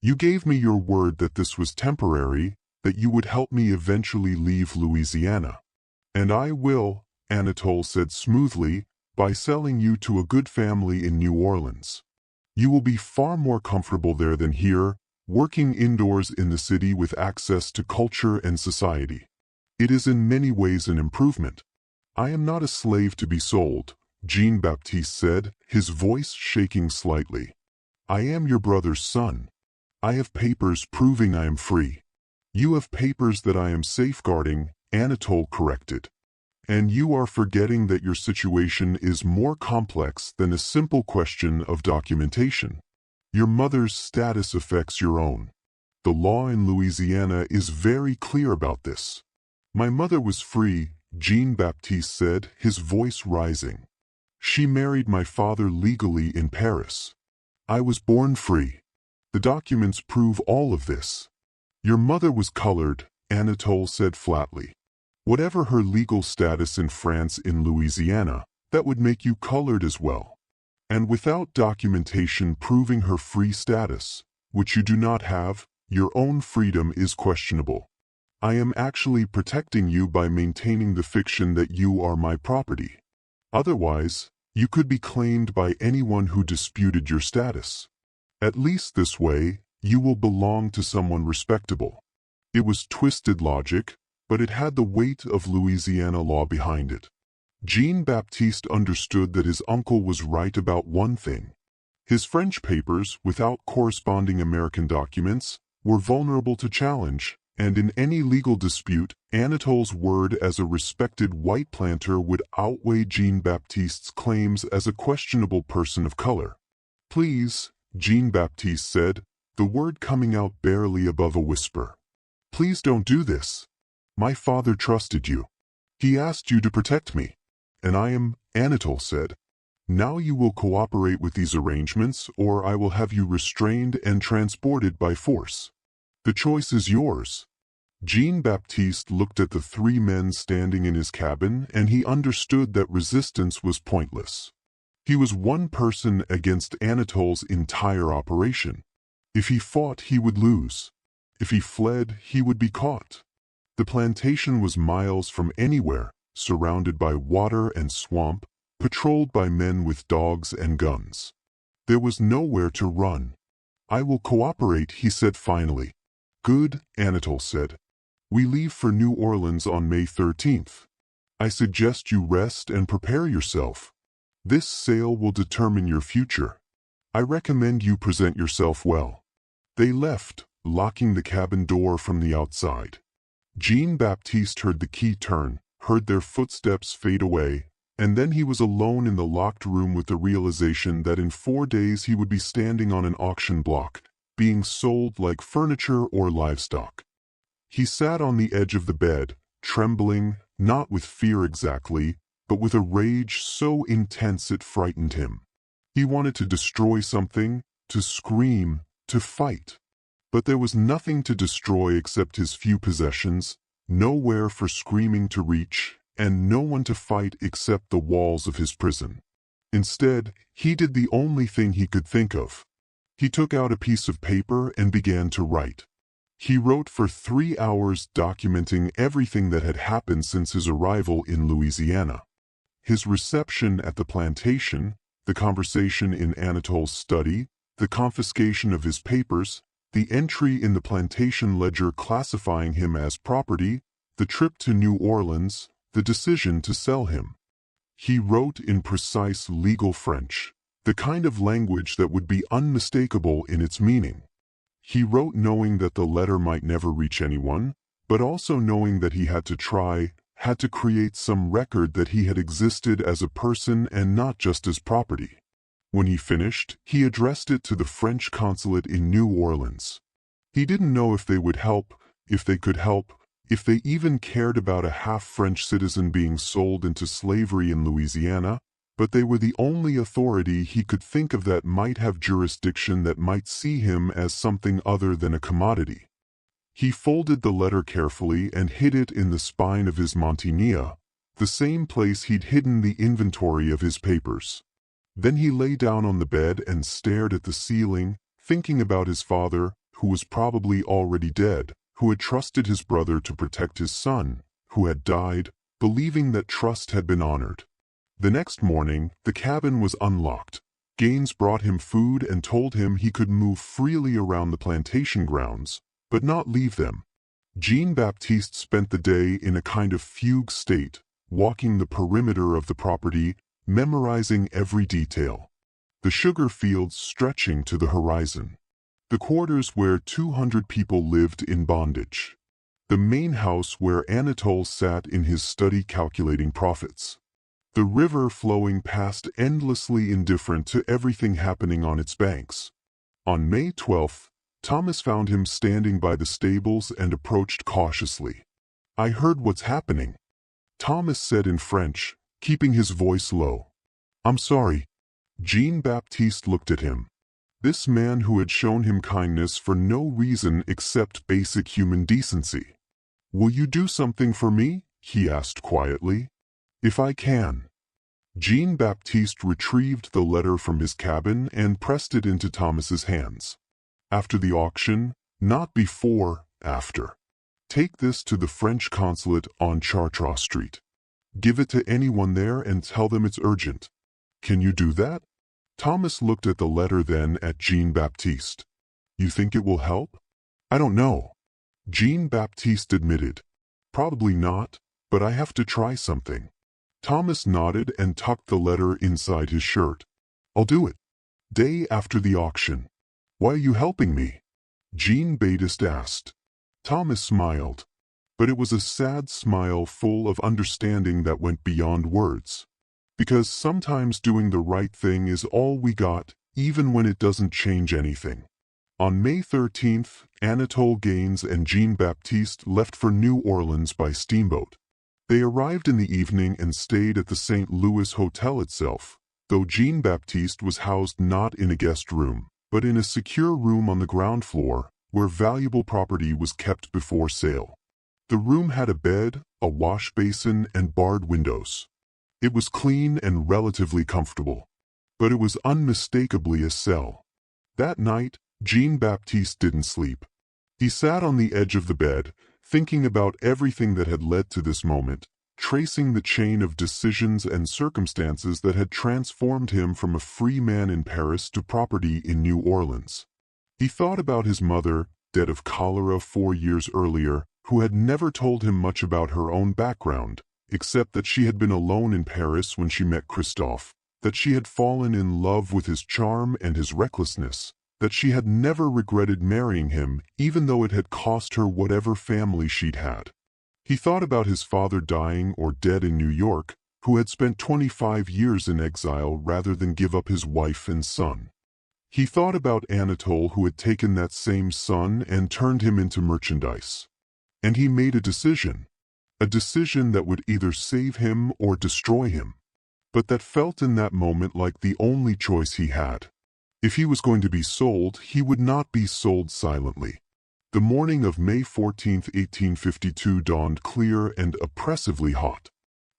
S1: "You gave me your word that this was temporary, that you would help me eventually leave Louisiana. And I will," Anatole said smoothly, "by selling you to a good family in New Orleans. You will be far more comfortable there than here, working indoors in the city with access to culture and society. It is in many ways an improvement." "I am not a slave to be sold," Jean-Baptiste said, his voice shaking slightly. "I am your brother's son. I have papers proving I am free." "You have papers that I am safeguarding," Anatole corrected. "And you are forgetting that your situation is more complex than a simple question of documentation. Your mother's status affects your own. The law in Louisiana is very clear about this." "My mother was free," Jean-Baptiste said, his voice rising. "She married my father legally in Paris. I was born free. The documents prove all of this." "Your mother was colored," Anatole said flatly. "Whatever her legal status in France, in Louisiana, that would make you colored as well. And without documentation proving her free status, which you do not have, your own freedom is questionable. I am actually protecting you by maintaining the fiction that you are my property. Otherwise, you could be claimed by anyone who disputed your status. At least this way, you will belong to someone respectable." It was twisted logic, but it had the weight of Louisiana law behind it. Jean-Baptiste understood that his uncle was right about one thing. His French papers, without corresponding American documents, were vulnerable to challenge, And in any legal dispute, Anatole's word as a respected white planter would outweigh Jean-Baptiste's claims as a questionable person of color. "Please," Jean-Baptiste said, the word coming out barely above a whisper. "Please don't do this. My father trusted you. He asked you to protect me. And I am," Anatole said. "Now you will cooperate with these arrangements, or I will have you restrained and transported by force. The choice is yours." Jean-Baptiste looked at the three men standing in his cabin, and he understood that resistance was pointless. He was one person against Anatole's entire operation. If he fought, he would lose. If he fled, he would be caught. The plantation was miles from anywhere, surrounded by water and swamp, patrolled by men with dogs and guns. There was nowhere to run. "I will cooperate," he said finally. "Good," Anatole said. "We leave for New Orleans on May 13th. I suggest you rest and prepare yourself. This sail will determine your future. I recommend you present yourself well." They left, locking the cabin door from the outside. Jean-Baptiste heard the key turn, heard their footsteps fade away, and then he was alone in the locked room with the realization that in 4 days he would be standing on an auction block, being sold like furniture or livestock. He sat on the edge of the bed, trembling, not with fear exactly, but with a rage so intense it frightened him. He wanted to destroy something, to scream, to fight. But there was nothing to destroy except his few possessions, nowhere for screaming to reach, and no one to fight except the walls of his prison. Instead, he did the only thing he could think of. He took out a piece of paper and began to write. He wrote for 3 hours, documenting everything that had happened since his arrival in Louisiana. His reception at the plantation, the conversation in Anatole's study, the confiscation of his papers, the entry in the plantation ledger classifying him as property, the trip to New Orleans, the decision to sell him. He wrote in precise legal French, the kind of language that would be unmistakable in its meaning. He wrote knowing that the letter might never reach anyone, but also knowing that he had to try, had to create some record that he had existed as a person and not just as property. When he finished, he addressed it to the French consulate in New Orleans. He didn't know if they would help, if they could help, if they even cared about a half-French citizen being sold into slavery in Louisiana, but they were the only authority he could think of that might have jurisdiction, that might see him as something other than a commodity. He folded the letter carefully and hid it in the spine of his mantinea, the same place he'd hidden the inventory of his papers. Then he lay down on the bed and stared at the ceiling, thinking about his father, who was probably already dead, who had trusted his brother to protect his son, who had died, believing that trust had been honored. The next morning, the cabin was unlocked. Gaines brought him food and told him he could move freely around the plantation grounds, but not leave them. Jean-Baptiste spent the day in a kind of fugue state, walking the perimeter of the property, memorizing every detail. The sugar fields stretching to the horizon. The quarters where 200 people lived in bondage. The main house where Anatole sat in his study calculating profits. The river flowing past, endlessly indifferent to everything happening on its banks. On May 12th, Thomas found him standing by the stables and approached cautiously. "I heard what's happening," Thomas said in French, keeping his voice low. "I'm sorry." Jean-Baptiste looked at him. This man who had shown him kindness for no reason except basic human decency. "Will you do something for me?" he asked quietly. "If I can." Jean-Baptiste retrieved the letter from his cabin and pressed it into Thomas's hands. "After the auction, not before, after. Take this to the French consulate on Chartres Street. Give it to anyone there and tell them it's urgent. Can you do that?" Thomas looked at the letter, then at Jean-Baptiste. "You think it will help?" "I don't know," Jean-Baptiste admitted. "Probably not, but I have to try something." Thomas nodded and tucked the letter inside his shirt. "I'll do it. Day after the auction." "Why are you helping me?" Jean-Baptiste asked. Thomas smiled, but it was a sad smile full of understanding that went beyond words. Because sometimes doing the right thing is all we got, even when it doesn't change anything. On May 13th, Anatole Gaines and Jean-Baptiste left for New Orleans by steamboat. They arrived in the evening and stayed at the St. Louis Hotel itself, though Jean-Baptiste was housed not in a guest room, but in a secure room on the ground floor, where valuable property was kept before sale. The room had a bed, a wash basin, and barred windows. It was clean and relatively comfortable, but it was unmistakably a cell. That night, Jean-Baptiste didn't sleep. He sat on the edge of the bed, thinking about everything that had led to this moment, tracing the chain of decisions and circumstances that had transformed him from a free man in Paris to property in New Orleans. He thought about his mother, dead of cholera 4 years earlier, who had never told him much about her own background, except that she had been alone in Paris when she met Christophe, that she had fallen in love with his charm and his recklessness, that she had never regretted marrying him even though it had cost her whatever family she'd had. He thought about his father dying or dead in New York, who had spent 25 years in exile rather than give up his wife and son. He thought about Anatole, who had taken that same son and turned him into merchandise. And he made a decision that would either save him or destroy him, but that felt in that moment like the only choice he had. If he was going to be sold, he would not be sold silently. The morning of May 14, 1852 dawned clear and oppressively hot.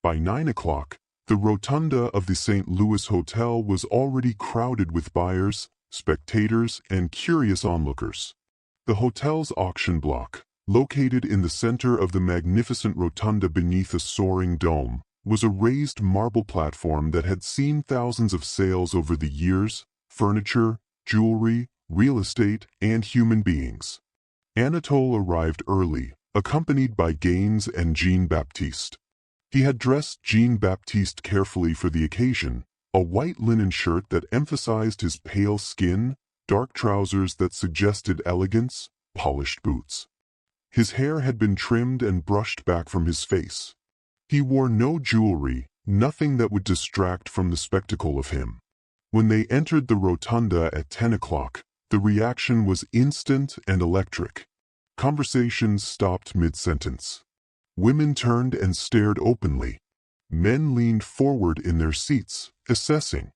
S1: By 9 o'clock, the rotunda of the St. Louis Hotel was already crowded with buyers, spectators, and curious onlookers. The hotel's auction block, located in the center of the magnificent rotunda beneath a soaring dome, was a raised marble platform that had seen thousands of sales over the years: furniture, jewelry, real estate, and human beings. Anatole arrived early, accompanied by Gaines and Jean-Baptiste. He had dressed Jean-Baptiste carefully for the occasion: a white linen shirt that emphasized his pale skin, dark trousers that suggested elegance, polished boots. His hair had been trimmed and brushed back from his face. He wore no jewelry, nothing that would distract from the spectacle of him. When they entered the rotunda at 10 o'clock, the reaction was instant and electric. Conversations stopped mid-sentence. Women turned and stared openly. Men leaned forward in their seats, assessing.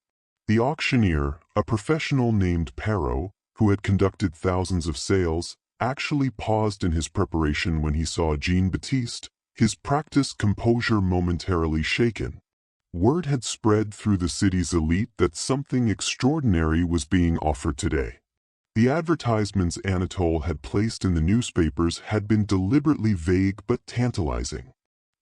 S1: The auctioneer, a professional named Perrault, who had conducted thousands of sales, actually paused in his preparation when he saw Jean-Baptiste, his practiced composure momentarily shaken. Word had spread through the city's elite that something extraordinary was being offered today. The advertisements Anatole had placed in the newspapers had been deliberately vague but tantalizing.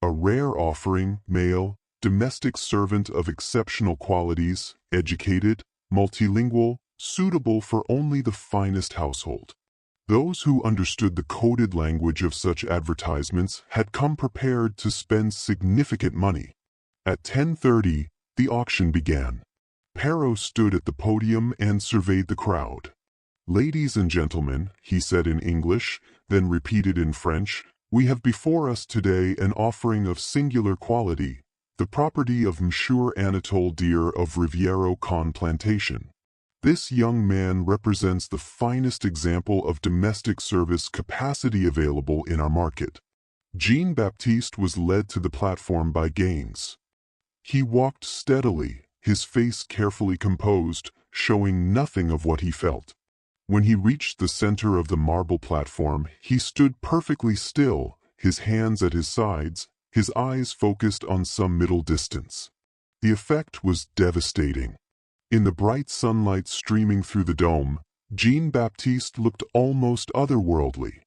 S1: A rare offering, male, domestic servant of exceptional qualities, educated, multilingual, suitable for only the finest household. Those who understood the coded language of such advertisements had come prepared to spend significant money. At 10:30, the auction began. Perrault stood at the podium and surveyed the crowd. "Ladies and gentlemen," he said in English, then repeated in French, "we have before us today an offering of singular quality, the property of Monsieur Anatole Deer of Rivière-au-Con Plantation. This young man represents the finest example of domestic service capacity available in our market." Jean-Baptiste was led to the platform by Gaines. He walked steadily, his face carefully composed, showing nothing of what he felt. When he reached the center of the marble platform, he stood perfectly still, his hands at his sides, his eyes focused on some middle distance. The effect was devastating. In the bright sunlight streaming through the dome, Jean-Baptiste looked almost otherworldly.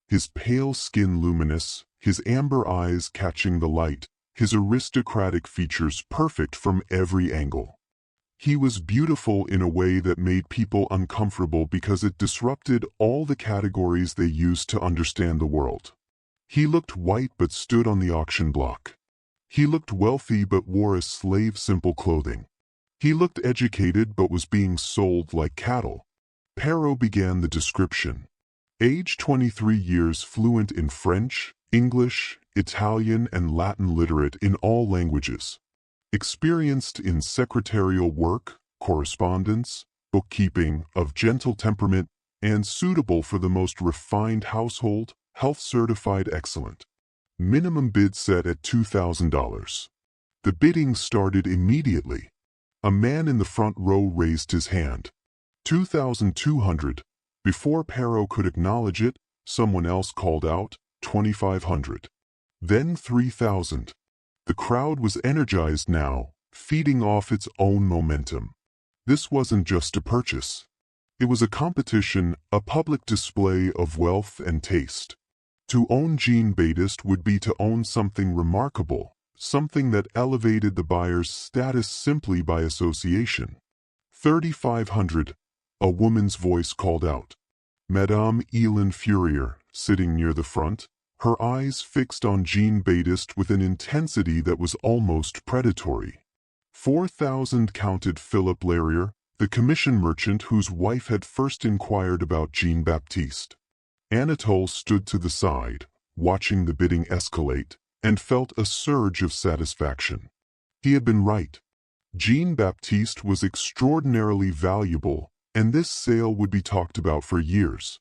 S1: His pale skin luminous, his amber eyes catching the light, his aristocratic features perfect from every angle. He was beautiful in a way that made people uncomfortable because it disrupted all the categories they used to understand the world. He looked white but stood on the auction block. He looked wealthy but wore a slave-simple clothing. He looked educated but was being sold like cattle. Perrault began the description. Age 23 years, fluent in French, English, Italian, and Latin, literate in all languages. Experienced in secretarial work, correspondence, bookkeeping, of gentle temperament, and suitable for the most refined household, health certified excellent. Minimum bid set at $2,000. The bidding started immediately. A man in the front row raised his hand. $2,200. Before Perrault could acknowledge it, someone else called out, $2,500. Then $3,000. The crowd was energized now, feeding off its own momentum. This wasn't just a purchase. It was a competition, a public display of wealth and taste. To own Jean-Baptiste would be to own something remarkable, something that elevated the buyer's status simply by association. $3,500, a woman's voice called out. Madame Hélène Fourier, sitting near the front, her eyes fixed on Jean-Baptiste with an intensity that was almost predatory. $4,000, counted Philip Larrier, the commission merchant whose wife had first inquired about Jean-Baptiste. Anatole stood to the side, watching the bidding escalate, and felt a surge of satisfaction. He had been right. Jean-Baptiste was extraordinarily valuable, and this sale would be talked about for years.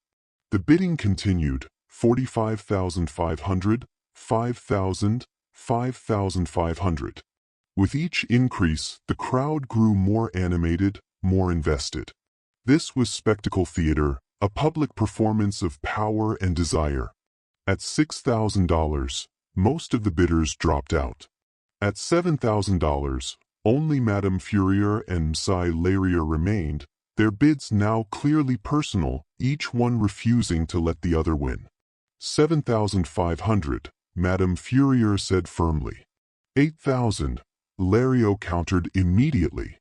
S1: The bidding continued, $45,500, $5,000, $5,500. With each increase, the crowd grew more animated, more invested. This was spectacle theater, a public performance of power and desire. At $6,000, most of the bidders dropped out. At $7,000, only Madame Fourier and Msy Larrier remained, their bids now clearly personal, each one refusing to let the other win. $7,500, Madame Fourier said firmly. $8,000, Larrier countered immediately.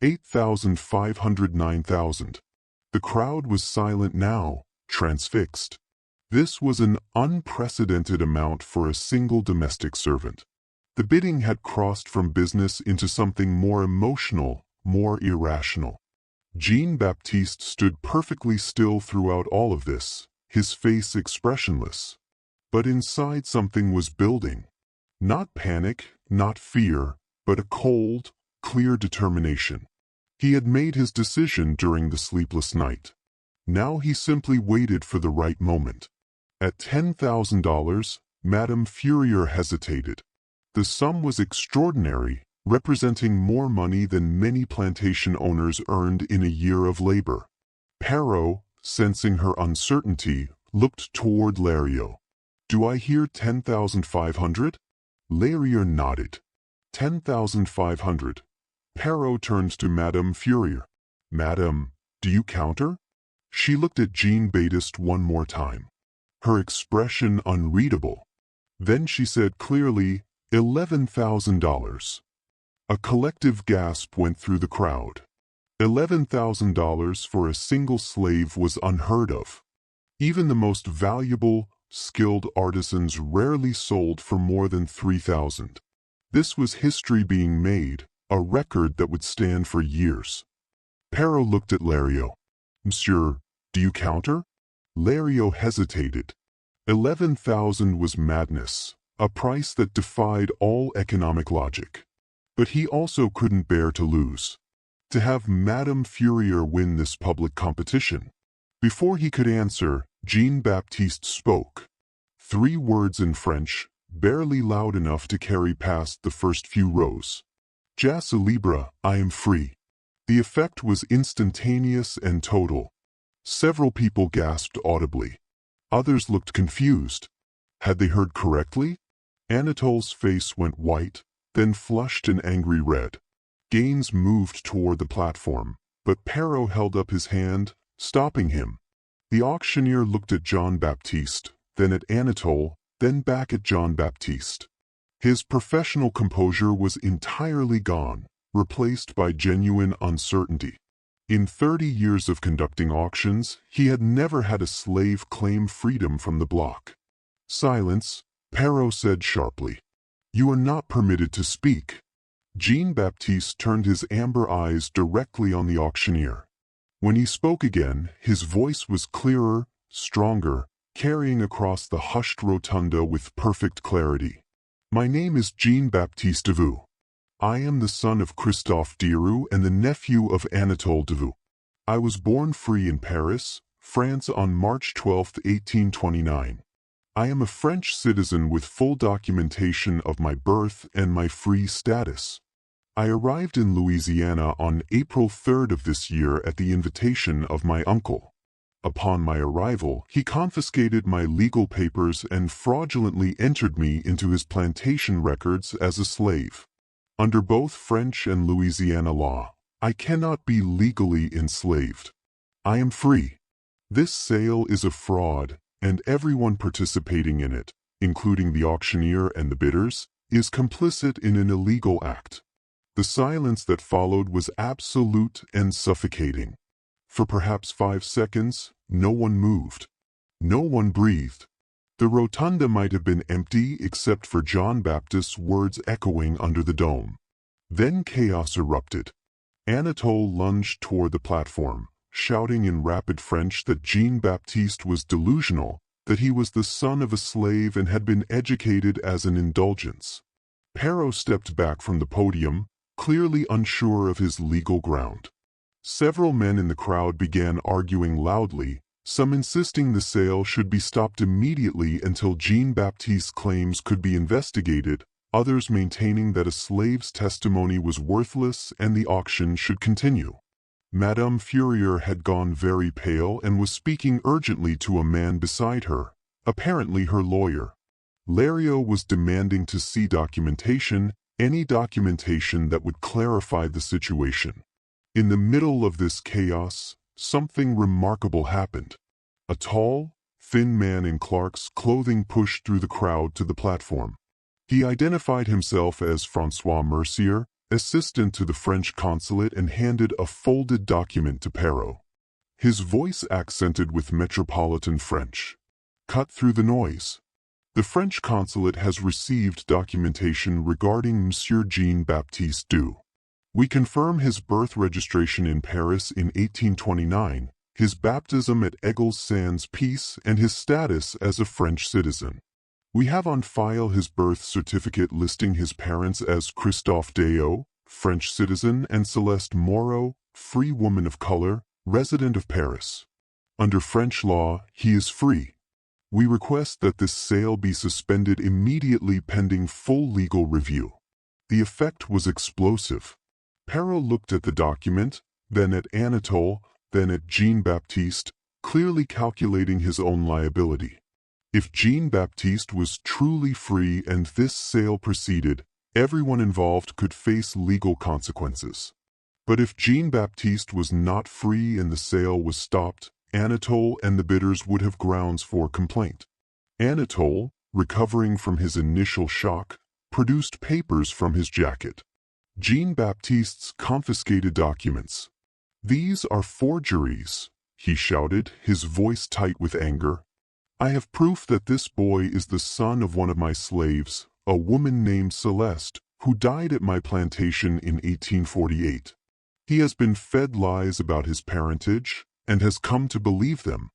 S1: $8,500, $9,000. The crowd was silent now, transfixed. This was an unprecedented amount for a single domestic servant. The bidding had crossed from business into something more emotional, more irrational. Jean-Baptiste stood perfectly still throughout all of this, his face expressionless. But inside something was building. Not panic, not fear, but a cold, clear determination. He had made his decision during the sleepless night. Now he simply waited for the right moment. At $10,000, Madame Fourier hesitated. The sum was extraordinary, representing more money than many plantation owners earned in a year of labor. Perrault, sensing her uncertainty, looked toward Larrier. "Do I hear 10,500? Larrier nodded. 10,500. Perrault turned to Madame Fourier. "Madame, do you counter?" She looked at Jean-Baptiste one more time, her expression unreadable. Then she said clearly, $11,000. A collective gasp went through the crowd. $11,000 for a single slave was unheard of. Even the most valuable, skilled artisans rarely sold for more than $3,000. This was history being made, a record that would stand for years. Perrault looked at Larrier. "Monsieur, do you counter?" Larrier hesitated. 11,000 was madness, a price that defied all economic logic. But he also couldn't bear to lose. To have Madame Fourier win this public competition. Before he could answer, Jean-Baptiste spoke. 3 words in French, barely loud enough to carry past the first few rows. "Je suis libre, I am free." The effect was instantaneous and total. Several people gasped audibly. Others looked confused. Had they heard correctly? Anatole's face went white, then flushed an angry red. Gaines moved toward the platform, but Perrault held up his hand, stopping him. The auctioneer looked at Jean-Baptiste, then at Anatole, then back at Jean-Baptiste. His professional composure was entirely gone, replaced by genuine uncertainty. In 30 years of conducting auctions, he had never had a slave claim freedom from the block. "Silence," Perrault said sharply. "You are not permitted to speak." Jean-Baptiste turned his amber eyes directly on the auctioneer. When he spoke again, his voice was clearer, stronger, carrying across the hushed rotunda with perfect clarity. My name is Jean-Baptiste Devaux. I am the son of Christophe Deroux and the nephew of Anatole Devaux. I was born free in Paris, France on March 12, 1829. I am a French citizen with full documentation of my birth and my free status. I arrived in Louisiana on April 3rd of this year at the invitation of my uncle. Upon my arrival, he confiscated my legal papers and fraudulently entered me into his plantation records as a slave. Under both French and Louisiana law, I cannot be legally enslaved. I am free. This sale is a fraud, and everyone participating in it, including the auctioneer and the bidders, is complicit in an illegal act. The silence that followed was absolute and suffocating. For perhaps 5 seconds, no one moved. No one breathed. The rotunda might have been empty except for John Baptiste's words echoing under the dome. Then chaos erupted. Anatole lunged toward the platform, shouting in rapid French that Jean-Baptiste was delusional, that he was the son of a slave and had been educated as an indulgence. Perrault stepped back from the podium, clearly unsure of his legal ground. Several men in the crowd began arguing loudly, some insisting the sale should be stopped immediately until Jean-Baptiste's claims could be investigated, others maintaining that a slave's testimony was worthless and the auction should continue. Madame Fourier had gone very pale and was speaking urgently to a man beside her, apparently her lawyer. Leriot was demanding to see documentation, any documentation that would clarify the situation. In the middle of this chaos, something remarkable happened. A tall, thin man in Clark's clothing pushed through the crowd to the platform. He identified himself as François Mercier, assistant to the French consulate, and handed a folded document to Perrault. His voice accented with metropolitan French. Cut through the noise. The French consulate has received documentation regarding Monsieur Jean-Baptiste Devaux. We confirm his birth registration in Paris in 1829, his baptism at Aigues-Sans-Peace, and his status as a French citizen. We have on file his birth certificate listing his parents as Christophe Deroux, French citizen, and Céleste Moreau, free woman of color, resident of Paris. Under French law, he is free. We request that this sale be suspended immediately pending full legal review. The effect was explosive. Perrault looked at the document, then at Anatole, then at Jean-Baptiste, clearly calculating his own liability. If Jean-Baptiste was truly free and this sale proceeded, everyone involved could face legal consequences. But if Jean-Baptiste was not free and the sale was stopped, Anatole and the bidders would have grounds for complaint. Anatole, recovering from his initial shock, produced papers from his jacket. Jean-Baptiste's confiscated documents. "These are forgeries," he shouted, his voice tight with anger. "I have proof that this boy is the son of one of my slaves, a woman named Céleste, who died at my plantation in 1848. He has been fed lies about his parentage, and has come to believe them.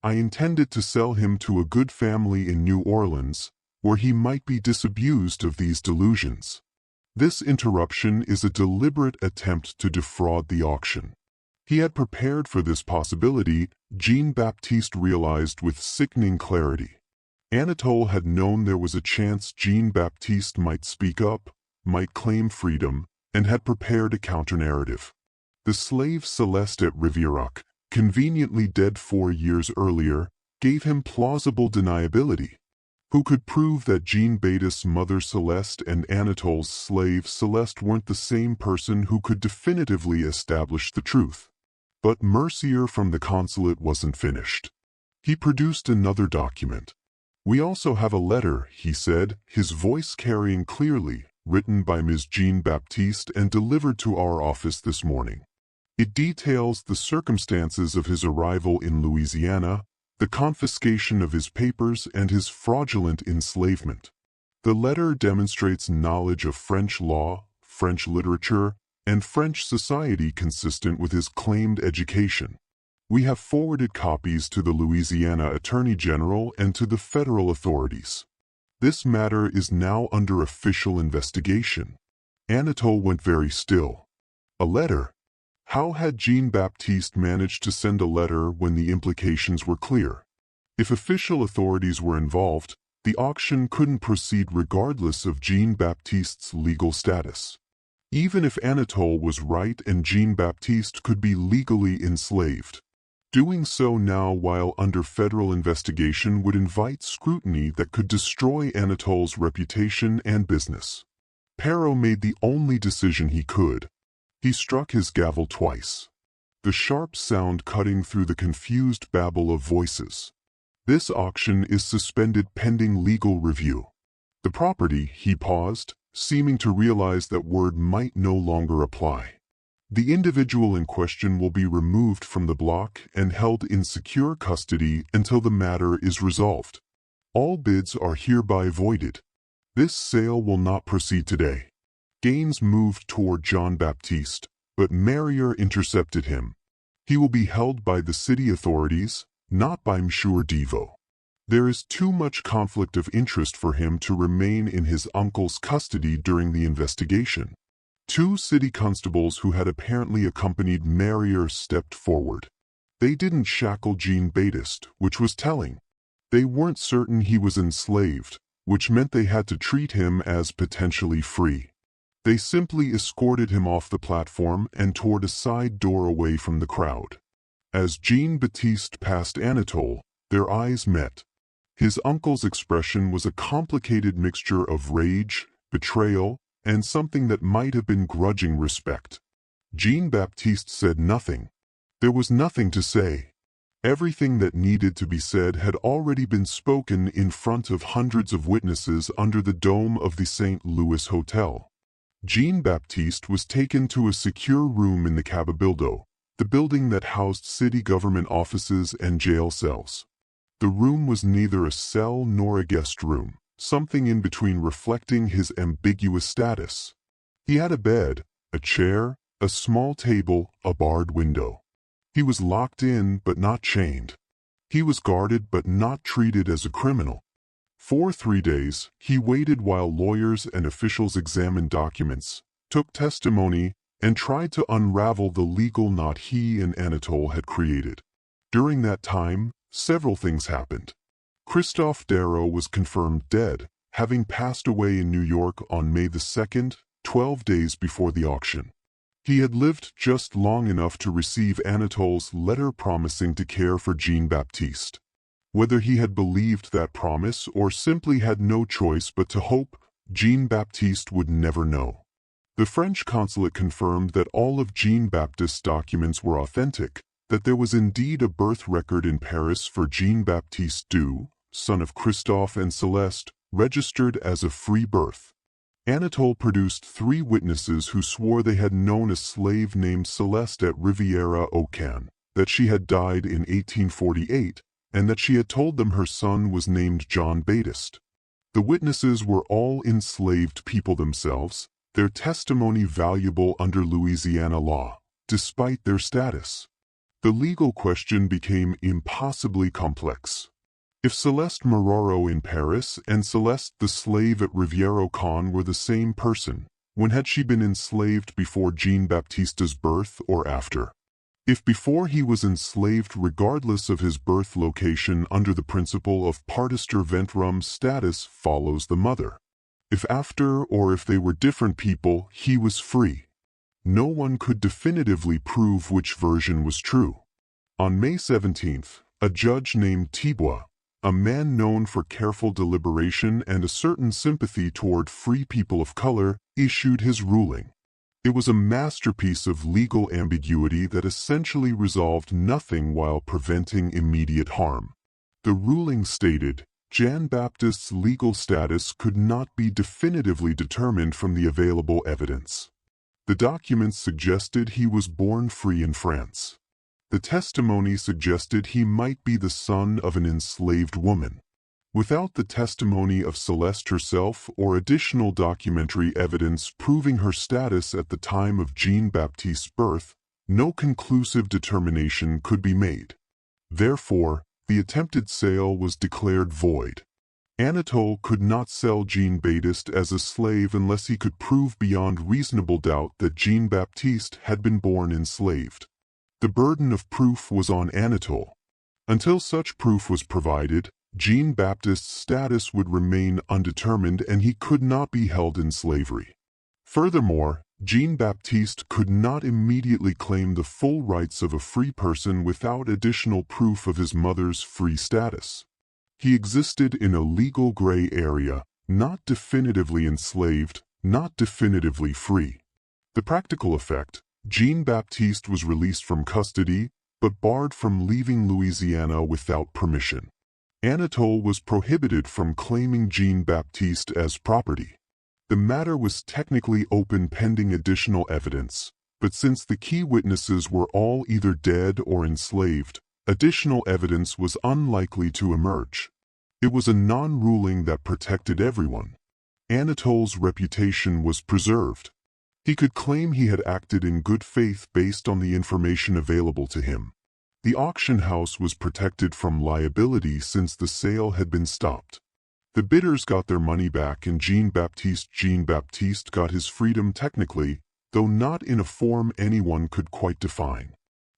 S1: I intended to sell him to a good family in New Orleans, where he might be disabused of these delusions. This interruption is a deliberate attempt to defraud the auction." He had prepared for this possibility, Jean-Baptiste realized with sickening clarity. Anatole had known there was a chance Jean-Baptiste might speak up, might claim freedom, and had prepared a counter-narrative. The slave Céleste at Rivierac, conveniently dead 4 years earlier, gave him plausible deniability. Who could prove that Jean-Baptiste's mother Céleste and Anatole's slave Céleste weren't the same person who could definitively establish the truth? But Mercier from the consulate wasn't finished. He produced another document. "We also have a letter," he said, his voice carrying clearly, "written by Ms. Jean-Baptiste and delivered to our office this morning. It details the circumstances of his arrival in Louisiana, the confiscation of his papers, and his fraudulent enslavement. The letter demonstrates knowledge of French law, French literature, and French society consistent with his claimed education. We have forwarded copies to the Louisiana Attorney General and to the federal authorities. This matter is now under official investigation. Anatole went very still. A letter? How had Jean-Baptiste managed to send a letter when the implications were clear? If official authorities were involved, the auction couldn't proceed regardless of Jean-Baptiste's legal status. Even if Anatole was right and Jean-Baptiste could be legally enslaved, doing so now while under federal investigation would invite scrutiny that could destroy Anatole's reputation and business. Perrault made the only decision he could. He struck his gavel twice, the sharp sound cutting through the confused babble of voices. This auction is suspended pending legal review. The property, he paused, seeming to realize that word might no longer apply. The individual in question will be removed from the block and held in secure custody until the matter is resolved. All bids are hereby voided. This sale will not proceed today. Gaines moved toward Jean-Baptiste, but Marrier intercepted him. He will be held by the city authorities, not by Monsieur Deveau. There is too much conflict of interest for him to remain in his uncle's custody during the investigation. Two city constables who had apparently accompanied Marrier stepped forward. They didn't shackle Jean-Baptiste, which was telling. They weren't certain he was enslaved, which meant they had to treat him as potentially free. They simply escorted him off the platform and toward a side door away from the crowd. As Jean-Baptiste passed Anatole, their eyes met. His uncle's expression was a complicated mixture of rage, betrayal, and something that might have been grudging respect. Jean-Baptiste said nothing. There was nothing to say. Everything that needed to be said had already been spoken in front of hundreds of witnesses under the dome of the St. Louis Hotel. Jean-Baptiste was taken to a secure room in the Cabildo, the building that housed city government offices and jail cells. The room was neither a cell nor a guest room, something in between reflecting his ambiguous status. He had a bed, a chair, a small table, a barred window. He was locked in but not chained. He was guarded but not treated as a criminal. For 3 days, he waited while lawyers and officials examined documents, took testimony, and tried to unravel the legal knot he and Anatole had created. During that time, several things happened. Christophe Darrow was confirmed dead, having passed away in New York on May the 2nd, 12 days before the auction. He had lived just long enough to receive Anatole's letter promising to care for Jean-Baptiste. Whether he had believed that promise or simply had no choice but to hope, Jean-Baptiste would never know. The French consulate confirmed that all of Jean-Baptiste's documents were authentic, that there was indeed a birth record in Paris for Jean-Baptiste Dou, son of Christophe and Celeste, registered as a free birth. Anatole produced 3 witnesses who swore they had known a slave named Celeste at Riviera-aux-Cannes, that she had died in 1848, and that she had told them her son was named Jean-Baptiste. The witnesses were all enslaved people themselves, their testimony valuable under Louisiana law, despite their status. The legal question became impossibly complex. If Celeste Maroro in Paris and Celeste the slave at Riviera-aux-Cannes were the same person, when had she been enslaved before Jean-Baptiste's birth or after? If before he was enslaved regardless of his birth location under the principle of partister ventrum status follows the mother. If after or if they were different people, he was free. No one could definitively prove which version was true. On May 17th, a judge named Thibault, a man known for careful deliberation and a certain sympathy toward free people of color, issued his ruling. It was a masterpiece of legal ambiguity that essentially resolved nothing while preventing immediate harm. The ruling stated, Jean-Baptiste's legal status could not be definitively determined from the available evidence. The documents suggested he was born free in France. The testimony suggested he might be the son of an enslaved woman. Without the testimony of Celeste herself or additional documentary evidence proving her status at the time of Jean-Baptiste's birth, No conclusive determination could be made. Therefore, the attempted sale was declared void. Anatole could not sell Jean-Baptiste as a slave unless he could prove beyond reasonable doubt that Jean-Baptiste had been born enslaved. The burden of proof was on Anatole. Until such proof was provided, Jean-Baptiste's status would remain undetermined and he could not be held in slavery. Furthermore, Jean-Baptiste could not immediately claim the full rights of a free person without additional proof of his mother's free status. He existed in a legal gray area, not definitively enslaved, not definitively free. The practical effect: Jean-Baptiste was released from custody, but barred from leaving Louisiana without permission. Anatole was prohibited from claiming Jean-Baptiste as property. The matter was technically open pending additional evidence, but since the key witnesses were all either dead or enslaved, additional evidence was unlikely to emerge. It was a non-ruling that protected everyone. Anatole's reputation was preserved. He could claim he had acted in good faith based on the information available to him. The auction house was protected from liability since the sale had been stopped. The bidders got their money back and Jean-Baptiste got his freedom technically, though not in a form anyone could quite define.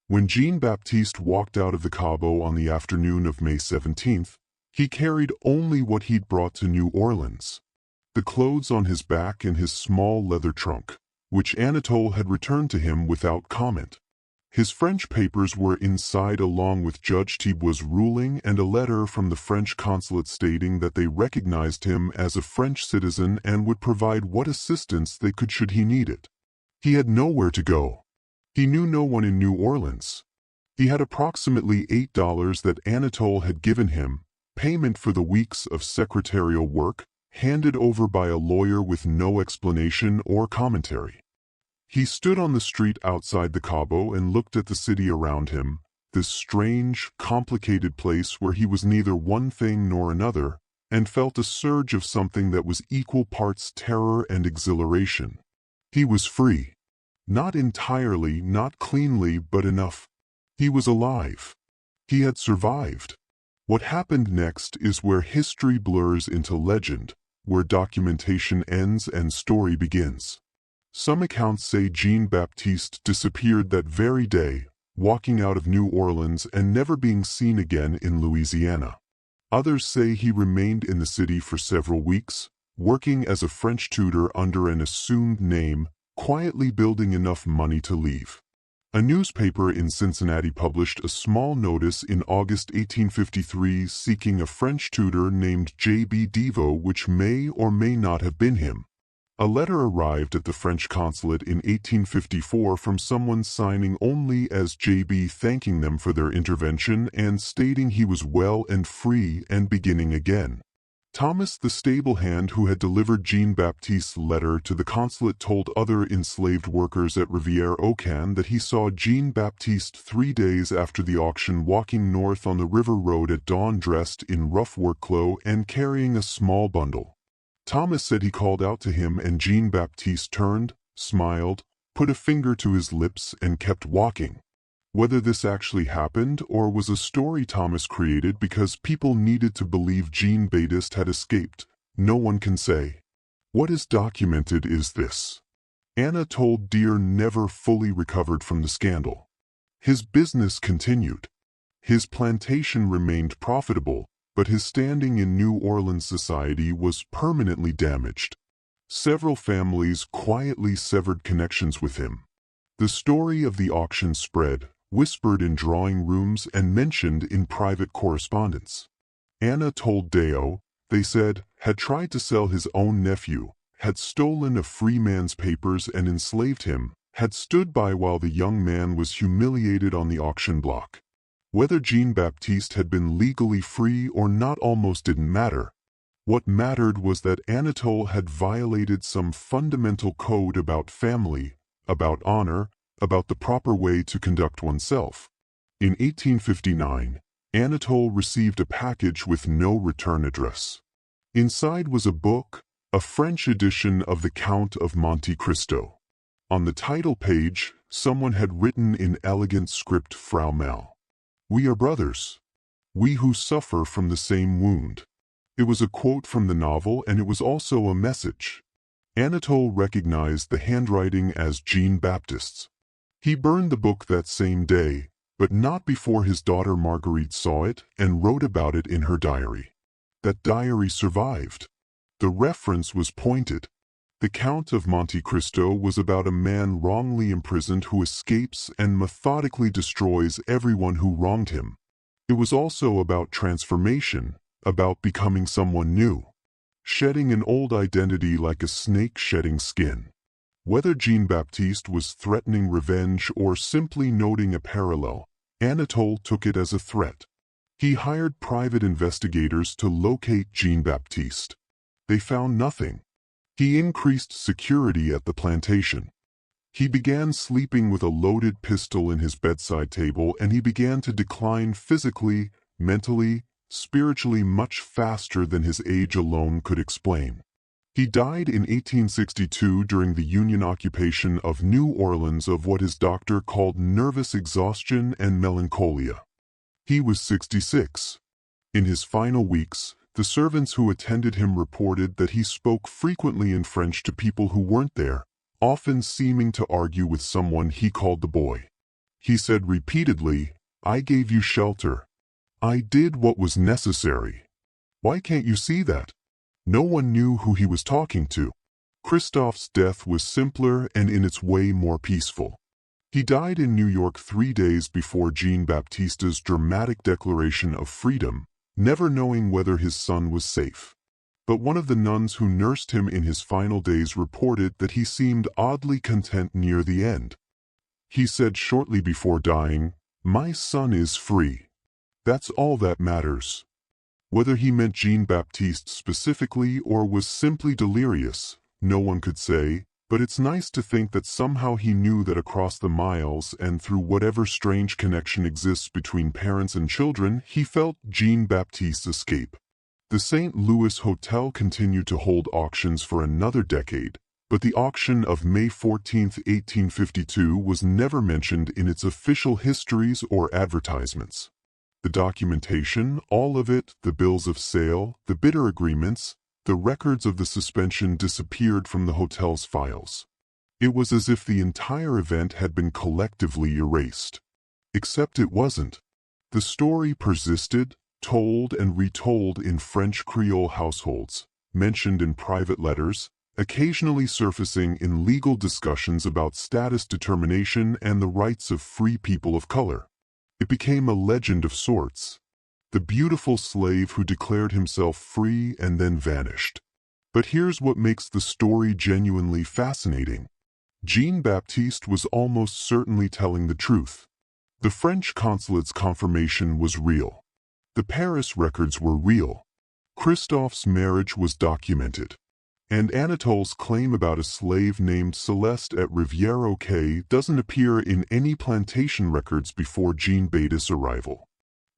S1: When Jean-Baptiste walked out of the Cabo on the afternoon of May 17th, he carried only what he'd brought to New Orleans: the clothes on his back and his small leather trunk, which Anatole had returned to him without comment. His French papers were inside along with Judge Thibault's ruling and a letter from the French consulate stating that they recognized him as a French citizen and would provide what assistance they could should he need it. He had nowhere to go. He knew no one in New Orleans. He had approximately $8 that Anatole had given him, payment for the weeks of secretarial work, handed over by a lawyer with no explanation or commentary. He stood on the street outside the Cabo and looked at the city around him, this strange, complicated place where he was neither one thing nor another, and felt a surge of something that was equal parts terror and exhilaration. He was free. Not entirely, not cleanly, but enough. He was alive. He had survived. What happened next is where history blurs into legend, where documentation ends and story begins. Some accounts say Jean-Baptiste disappeared that very day, walking out of New Orleans and never being seen again in Louisiana. Others say he remained in the city for several weeks, working as a French tutor under an assumed name, quietly building enough money to leave. A newspaper in Cincinnati published a small notice in August 1853 seeking a French tutor named J.B. Deveau, which may or may not have been him. A letter arrived at the French consulate in 1854 from someone signing only as J.B. thanking them for their intervention and stating he was well and free and beginning again. Thomas, the stable hand who had delivered Jean-Baptiste's letter to the consulate, told other enslaved workers at Rivière-au-Can that he saw Jean-Baptiste 3 days after the auction walking north on the river road at dawn dressed in rough work clothes and carrying a small bundle. Thomas said he called out to him and Jean-Baptiste turned, smiled, put a finger to his lips and kept walking. Whether this actually happened or was a story Thomas created because people needed to believe Jean-Baptiste had escaped, no one can say. What is documented is this: Anatole Deer never fully recovered from the scandal. His business continued. His plantation remained profitable, but his standing in New Orleans society was permanently damaged. Several families quietly severed connections with him. The story of the auction spread, whispered in drawing rooms and mentioned in private correspondence. Anatole Deveau, they said, had tried to sell his own nephew, had stolen a free man's papers and enslaved him, had stood by while the young man was humiliated on the auction block. Whether Jean-Baptiste had been legally free or not almost didn't matter. What mattered was that Anatole had violated some fundamental code about family, about honor, about the proper way to conduct oneself. In 1859, Anatole received a package with no return address. Inside was a book, a French edition of The Count of Monte Cristo. On the title page, Someone had written in elegant script, Frau Mal. "We are brothers. We who suffer from the same wound." It was a quote from the novel, and it was also a message. Anatole recognized the handwriting as Jean-Baptiste's. He burned the book that same day, but not before his daughter Marguerite saw it and wrote about it in her diary. That diary survived. The reference was pointed. The Count of Monte Cristo was about a man wrongly imprisoned who escapes and methodically destroys everyone who wronged him. It was also about transformation, about becoming someone new, shedding an old identity like a snake shedding skin. Whether Jean-Baptiste was threatening revenge or simply noting a parallel, Anatole took it as a threat. He hired private investigators to locate Jean-Baptiste. They found nothing. He increased security at the plantation. He began sleeping with a loaded pistol in his bedside table, and he began to decline physically, mentally, spiritually much faster than his age alone could explain. He died in 1862 during the Union occupation of New Orleans of what his doctor called nervous exhaustion and melancholia. He was 66. In his final weeks, the servants who attended him reported that he spoke frequently in French to people who weren't there, often seeming to argue with someone he called the boy. He said repeatedly, "I gave you shelter. I did what was necessary. Why can't you see that?" No one knew who he was talking to. Christophe's death was simpler and in its way more peaceful. He died in New York 3 days before Jean-Baptiste's dramatic declaration of freedom, never knowing whether his son was safe. But one of the nuns who nursed him in his final days reported that he seemed oddly content near the end. He said shortly before dying, "My son is free. That's all that matters." Whether he meant Jean-Baptiste specifically or was simply delirious, no one could say, but it's nice to think that somehow he knew that across the miles and through whatever strange connection exists between parents and children, he felt Jean-Baptiste's escape. The St. Louis Hotel continued to hold auctions for another decade, but the auction of May 14, 1852 was never mentioned in its official histories or advertisements. The documentation, all of it, the bills of sale, the bidder agreements, the records of the suspension disappeared from the hotel's files. It was as if the entire event had been collectively erased. Except it wasn't. The story persisted, told and retold in French Creole households, mentioned in private letters, occasionally surfacing in legal discussions about status determination and the rights of free people of color. It became a legend of sorts. The beautiful slave who declared himself free and then vanished. But here's what makes the story genuinely fascinating. Jean-Baptiste was almost certainly telling the truth. The French consulate's confirmation was real. The Paris records were real. Christophe's marriage was documented. And Anatole's claim about a slave named Celeste at Riviere Quay doesn't appear in any plantation records before Jean-Baptiste's arrival.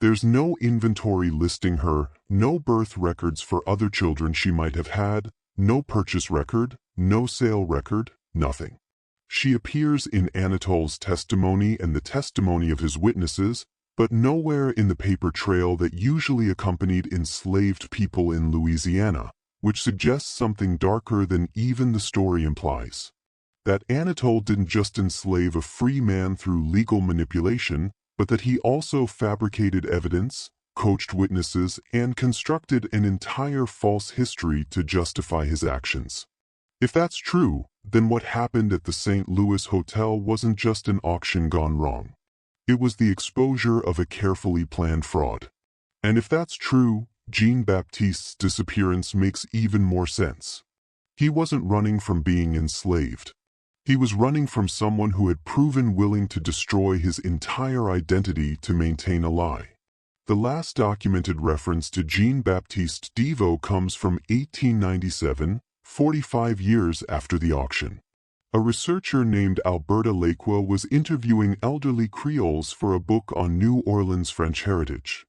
S1: There's no inventory listing her, no birth records for other children she might have had, no purchase record, no sale record, nothing. She appears in Anatole's testimony and the testimony of his witnesses, but nowhere in the paper trail that usually accompanied enslaved people in Louisiana, which suggests something darker than even the story implies. That Anatole didn't just enslave a free man through legal manipulation, but that he also fabricated evidence, coached witnesses, and constructed an entire false history to justify his actions. If that's true, then what happened at the St. Louis Hotel wasn't just an auction gone wrong. It was the exposure of a carefully planned fraud. And if that's true, Jean-Baptiste's disappearance makes even more sense. He wasn't running from being enslaved. He was running from someone who had proven willing to destroy his entire identity to maintain a lie. The last documented reference to Jean-Baptiste Deveau comes from 1897, 45 years after the auction. A researcher named Alberta Lacqua was interviewing elderly Creoles for a book on New Orleans French heritage.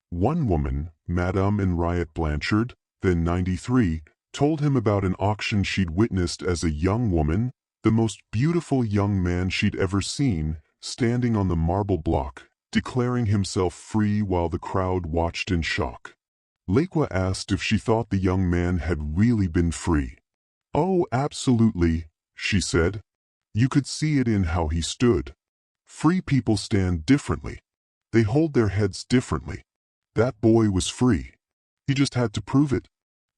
S1: One woman, Madame Henriette Blanchard, then 93, told him about an auction she'd witnessed as a young woman, the most beautiful young man she'd ever seen, standing on the marble block, declaring himself free while the crowd watched in shock. Lekwa asked if she thought the young man had really been free. "Oh, absolutely," she said. "You could see it in how he stood. Free people stand differently. They hold their heads differently. That boy was free. He just had to prove it."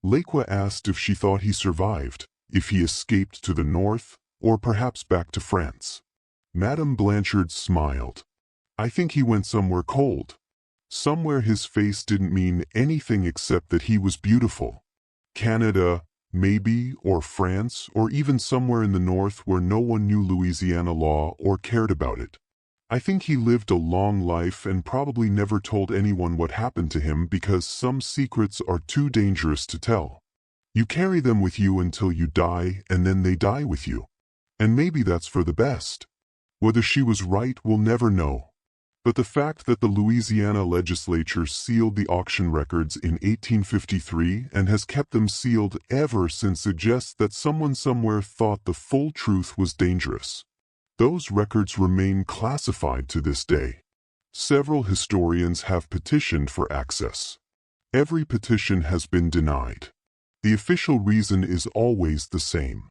S1: Lekwa asked if she thought he survived, if he escaped to the north, or perhaps back to France. Madame Blanchard smiled. "I think he went somewhere cold. Somewhere his face didn't mean anything except that he was beautiful. Canada, maybe, or France, or even somewhere in the north where no one knew Louisiana law or cared about it. I think he lived a long life and probably never told anyone what happened to him because some secrets are too dangerous to tell. You carry them with you until you die, and then they die with you. And maybe that's for the best. Whether she was right, we'll never know. But the fact that the Louisiana legislature sealed the auction records in 1853 and has kept them sealed ever since suggests that someone somewhere thought the full truth was dangerous. Those records remain classified to this day. Several historians have petitioned for access. Every petition has been denied. The official reason is always the same: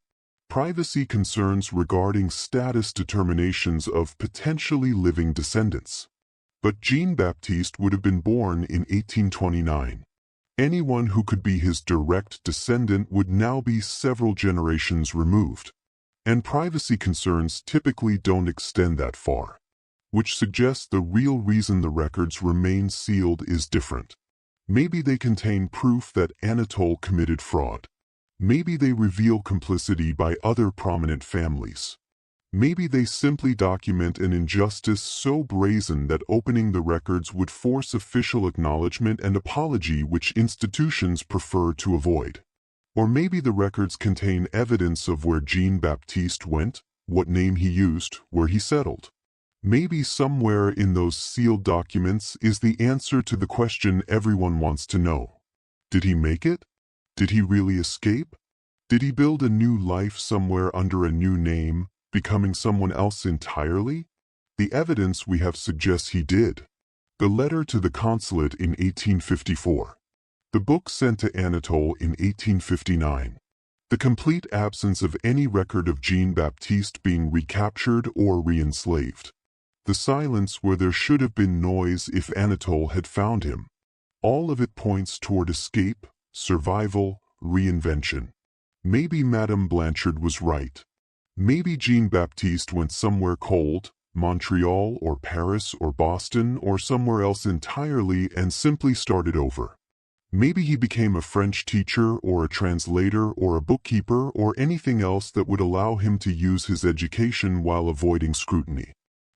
S1: privacy concerns regarding status determinations of potentially living descendants. But Jean-Baptiste would have been born in 1829. Anyone who could be his direct descendant would now be several generations removed. And privacy concerns typically don't extend that far, which suggests the real reason the records remain sealed is different. Maybe they contain proof that Anatole committed fraud. Maybe they reveal complicity by other prominent families. Maybe they simply document an injustice so brazen that opening the records would force official acknowledgement and apology, which institutions prefer to avoid. Or maybe the records contain evidence of where Jean-Baptiste went, what name he used, where he settled. Maybe somewhere in those sealed documents is the answer to the question everyone wants to know. Did he make it? Did he really escape? Did he build a new life somewhere under a new name, becoming someone else entirely? The evidence we have suggests he did. The letter to the consulate in 1854. The book sent to Anatole in 1859. The complete absence of any record of Jean-Baptiste being recaptured or re-enslaved. The silence where there should have been noise if Anatole had found him. All of it points toward escape, survival, reinvention. Maybe Madame Blanchard was right. Maybe Jean-Baptiste went somewhere cold, Montreal or Paris or Boston or somewhere else entirely, and simply started over. Maybe he became a French teacher or a translator or a bookkeeper or anything else that would allow him to use his education while avoiding scrutiny.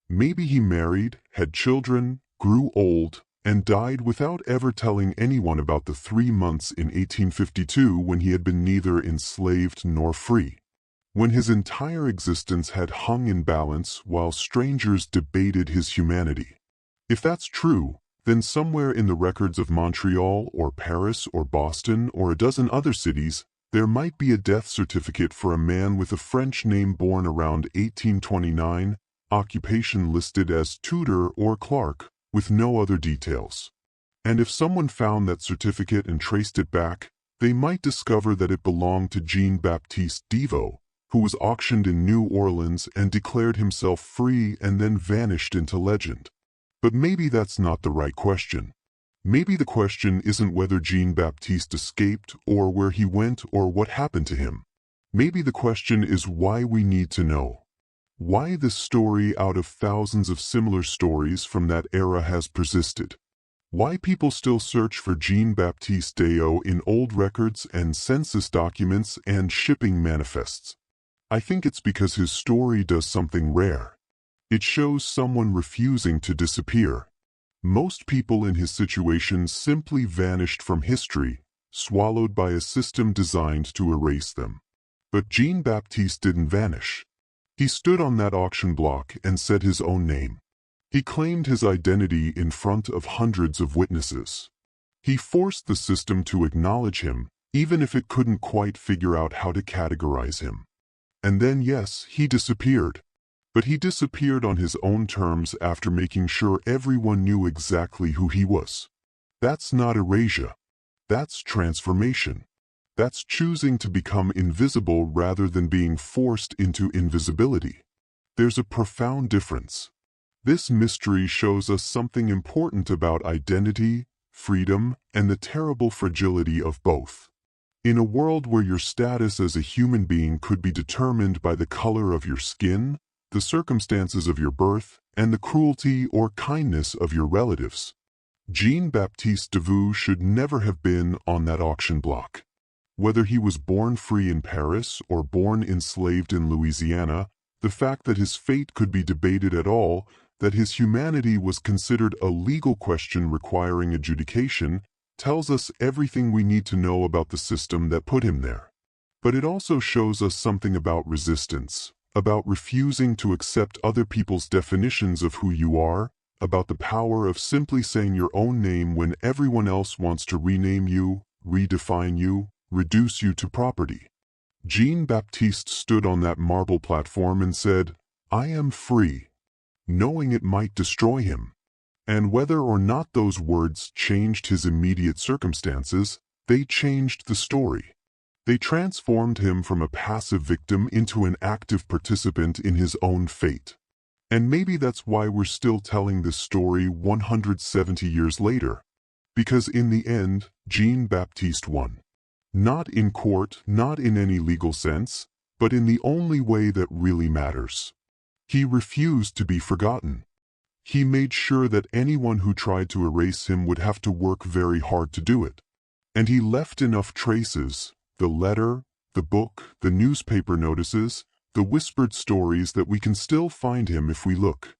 S1: Maybe he married, had children, grew old, and died without ever telling anyone about the 3 months in 1852 when he had been neither enslaved nor free. When his entire existence had hung in balance while strangers debated his humanity. If that's true, then somewhere in the records of Montreal or Paris or Boston or a dozen other cities, there might be a death certificate for a man with a French name born around 1829, occupation listed as tutor or clerk, with no other details. And if someone found that certificate and traced it back, they might discover that it belonged to Jean-Baptiste Deveau, who was auctioned in New Orleans and declared himself free and then vanished into legend. But maybe that's not the right question. Maybe the question isn't whether Jean-Baptiste escaped or where he went or what happened to him. Maybe the question is why we need to know. Why this story out of thousands of similar stories from that era has persisted. Why people still search for Jean-Baptiste Deveau in old records and census documents and shipping manifests. I think it's because his story does something rare. It shows someone refusing to disappear. Most people in his situation simply vanished from history, swallowed by a system designed to erase them. But Jean-Baptiste didn't vanish. He stood on that auction block and said his own name. He claimed his identity in front of hundreds of witnesses. He forced the system to acknowledge him, even if it couldn't quite figure out how to categorize him. And then, yes, he disappeared. But he disappeared on his own terms after making sure everyone knew exactly who he was. That's not erasure. That's transformation. That's choosing to become invisible rather than being forced into invisibility. There's a profound difference. This mystery shows us something important about identity, freedom, and the terrible fragility of both. In a world where your status as a human being could be determined by the color of your skin, the circumstances of your birth, and the cruelty or kindness of your relatives, Jean-Baptiste Davout should never have been on that auction block. Whether he was born free in Paris or born enslaved in Louisiana, the fact that his fate could be debated at all, that his humanity was considered a legal question requiring adjudication, tells us everything we need to know about the system that put him there. But it also shows us something about resistance, about refusing to accept other people's definitions of who you are, about the power of simply saying your own name when everyone else wants to rename you, redefine you, reduce you to property. Jean-Baptiste stood on that marble platform and said, "I am free," knowing it might destroy him. And whether or not those words changed his immediate circumstances, they changed the story. They transformed him from a passive victim into an active participant in his own fate. And maybe that's why we're still telling this story 170 years later. Because in the end, Jean-Baptiste won. Not in court, not in any legal sense, but in the only way that really matters. He refused to be forgotten. He made sure that anyone who tried to erase him would have to work very hard to do it. And he left enough traces, the letter, the book, the newspaper notices, the whispered stories that we can still find him if we look.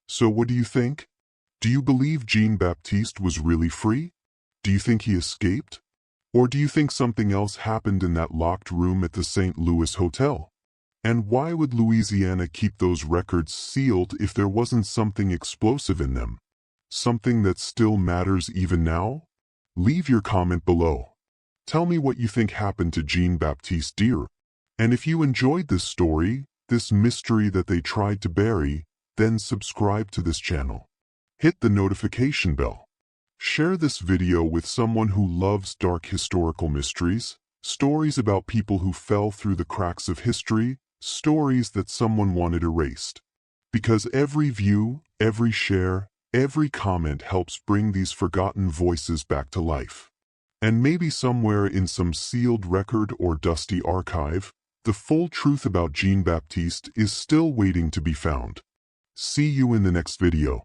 S1: So what do you think? Do you believe Jean-Baptiste was really free? Do you think he escaped? Or do you think something else happened in that locked room at the St. Louis Hotel? And why would Louisiana keep those records sealed if there wasn't something explosive in them? Something that still matters even now? Leave your comment below. Tell me what you think happened to Jean-Baptiste Davout. And if you enjoyed this story, this mystery that they tried to bury, then subscribe to this channel. Hit the notification bell. Share this video with someone who loves dark historical mysteries, stories about people who fell through the cracks of history, stories that someone wanted erased. Because every view, every share, every comment helps bring these forgotten voices back to life. And maybe somewhere in some sealed record or dusty archive, the full truth about Jean-Baptiste is still waiting to be found. See you in the next video.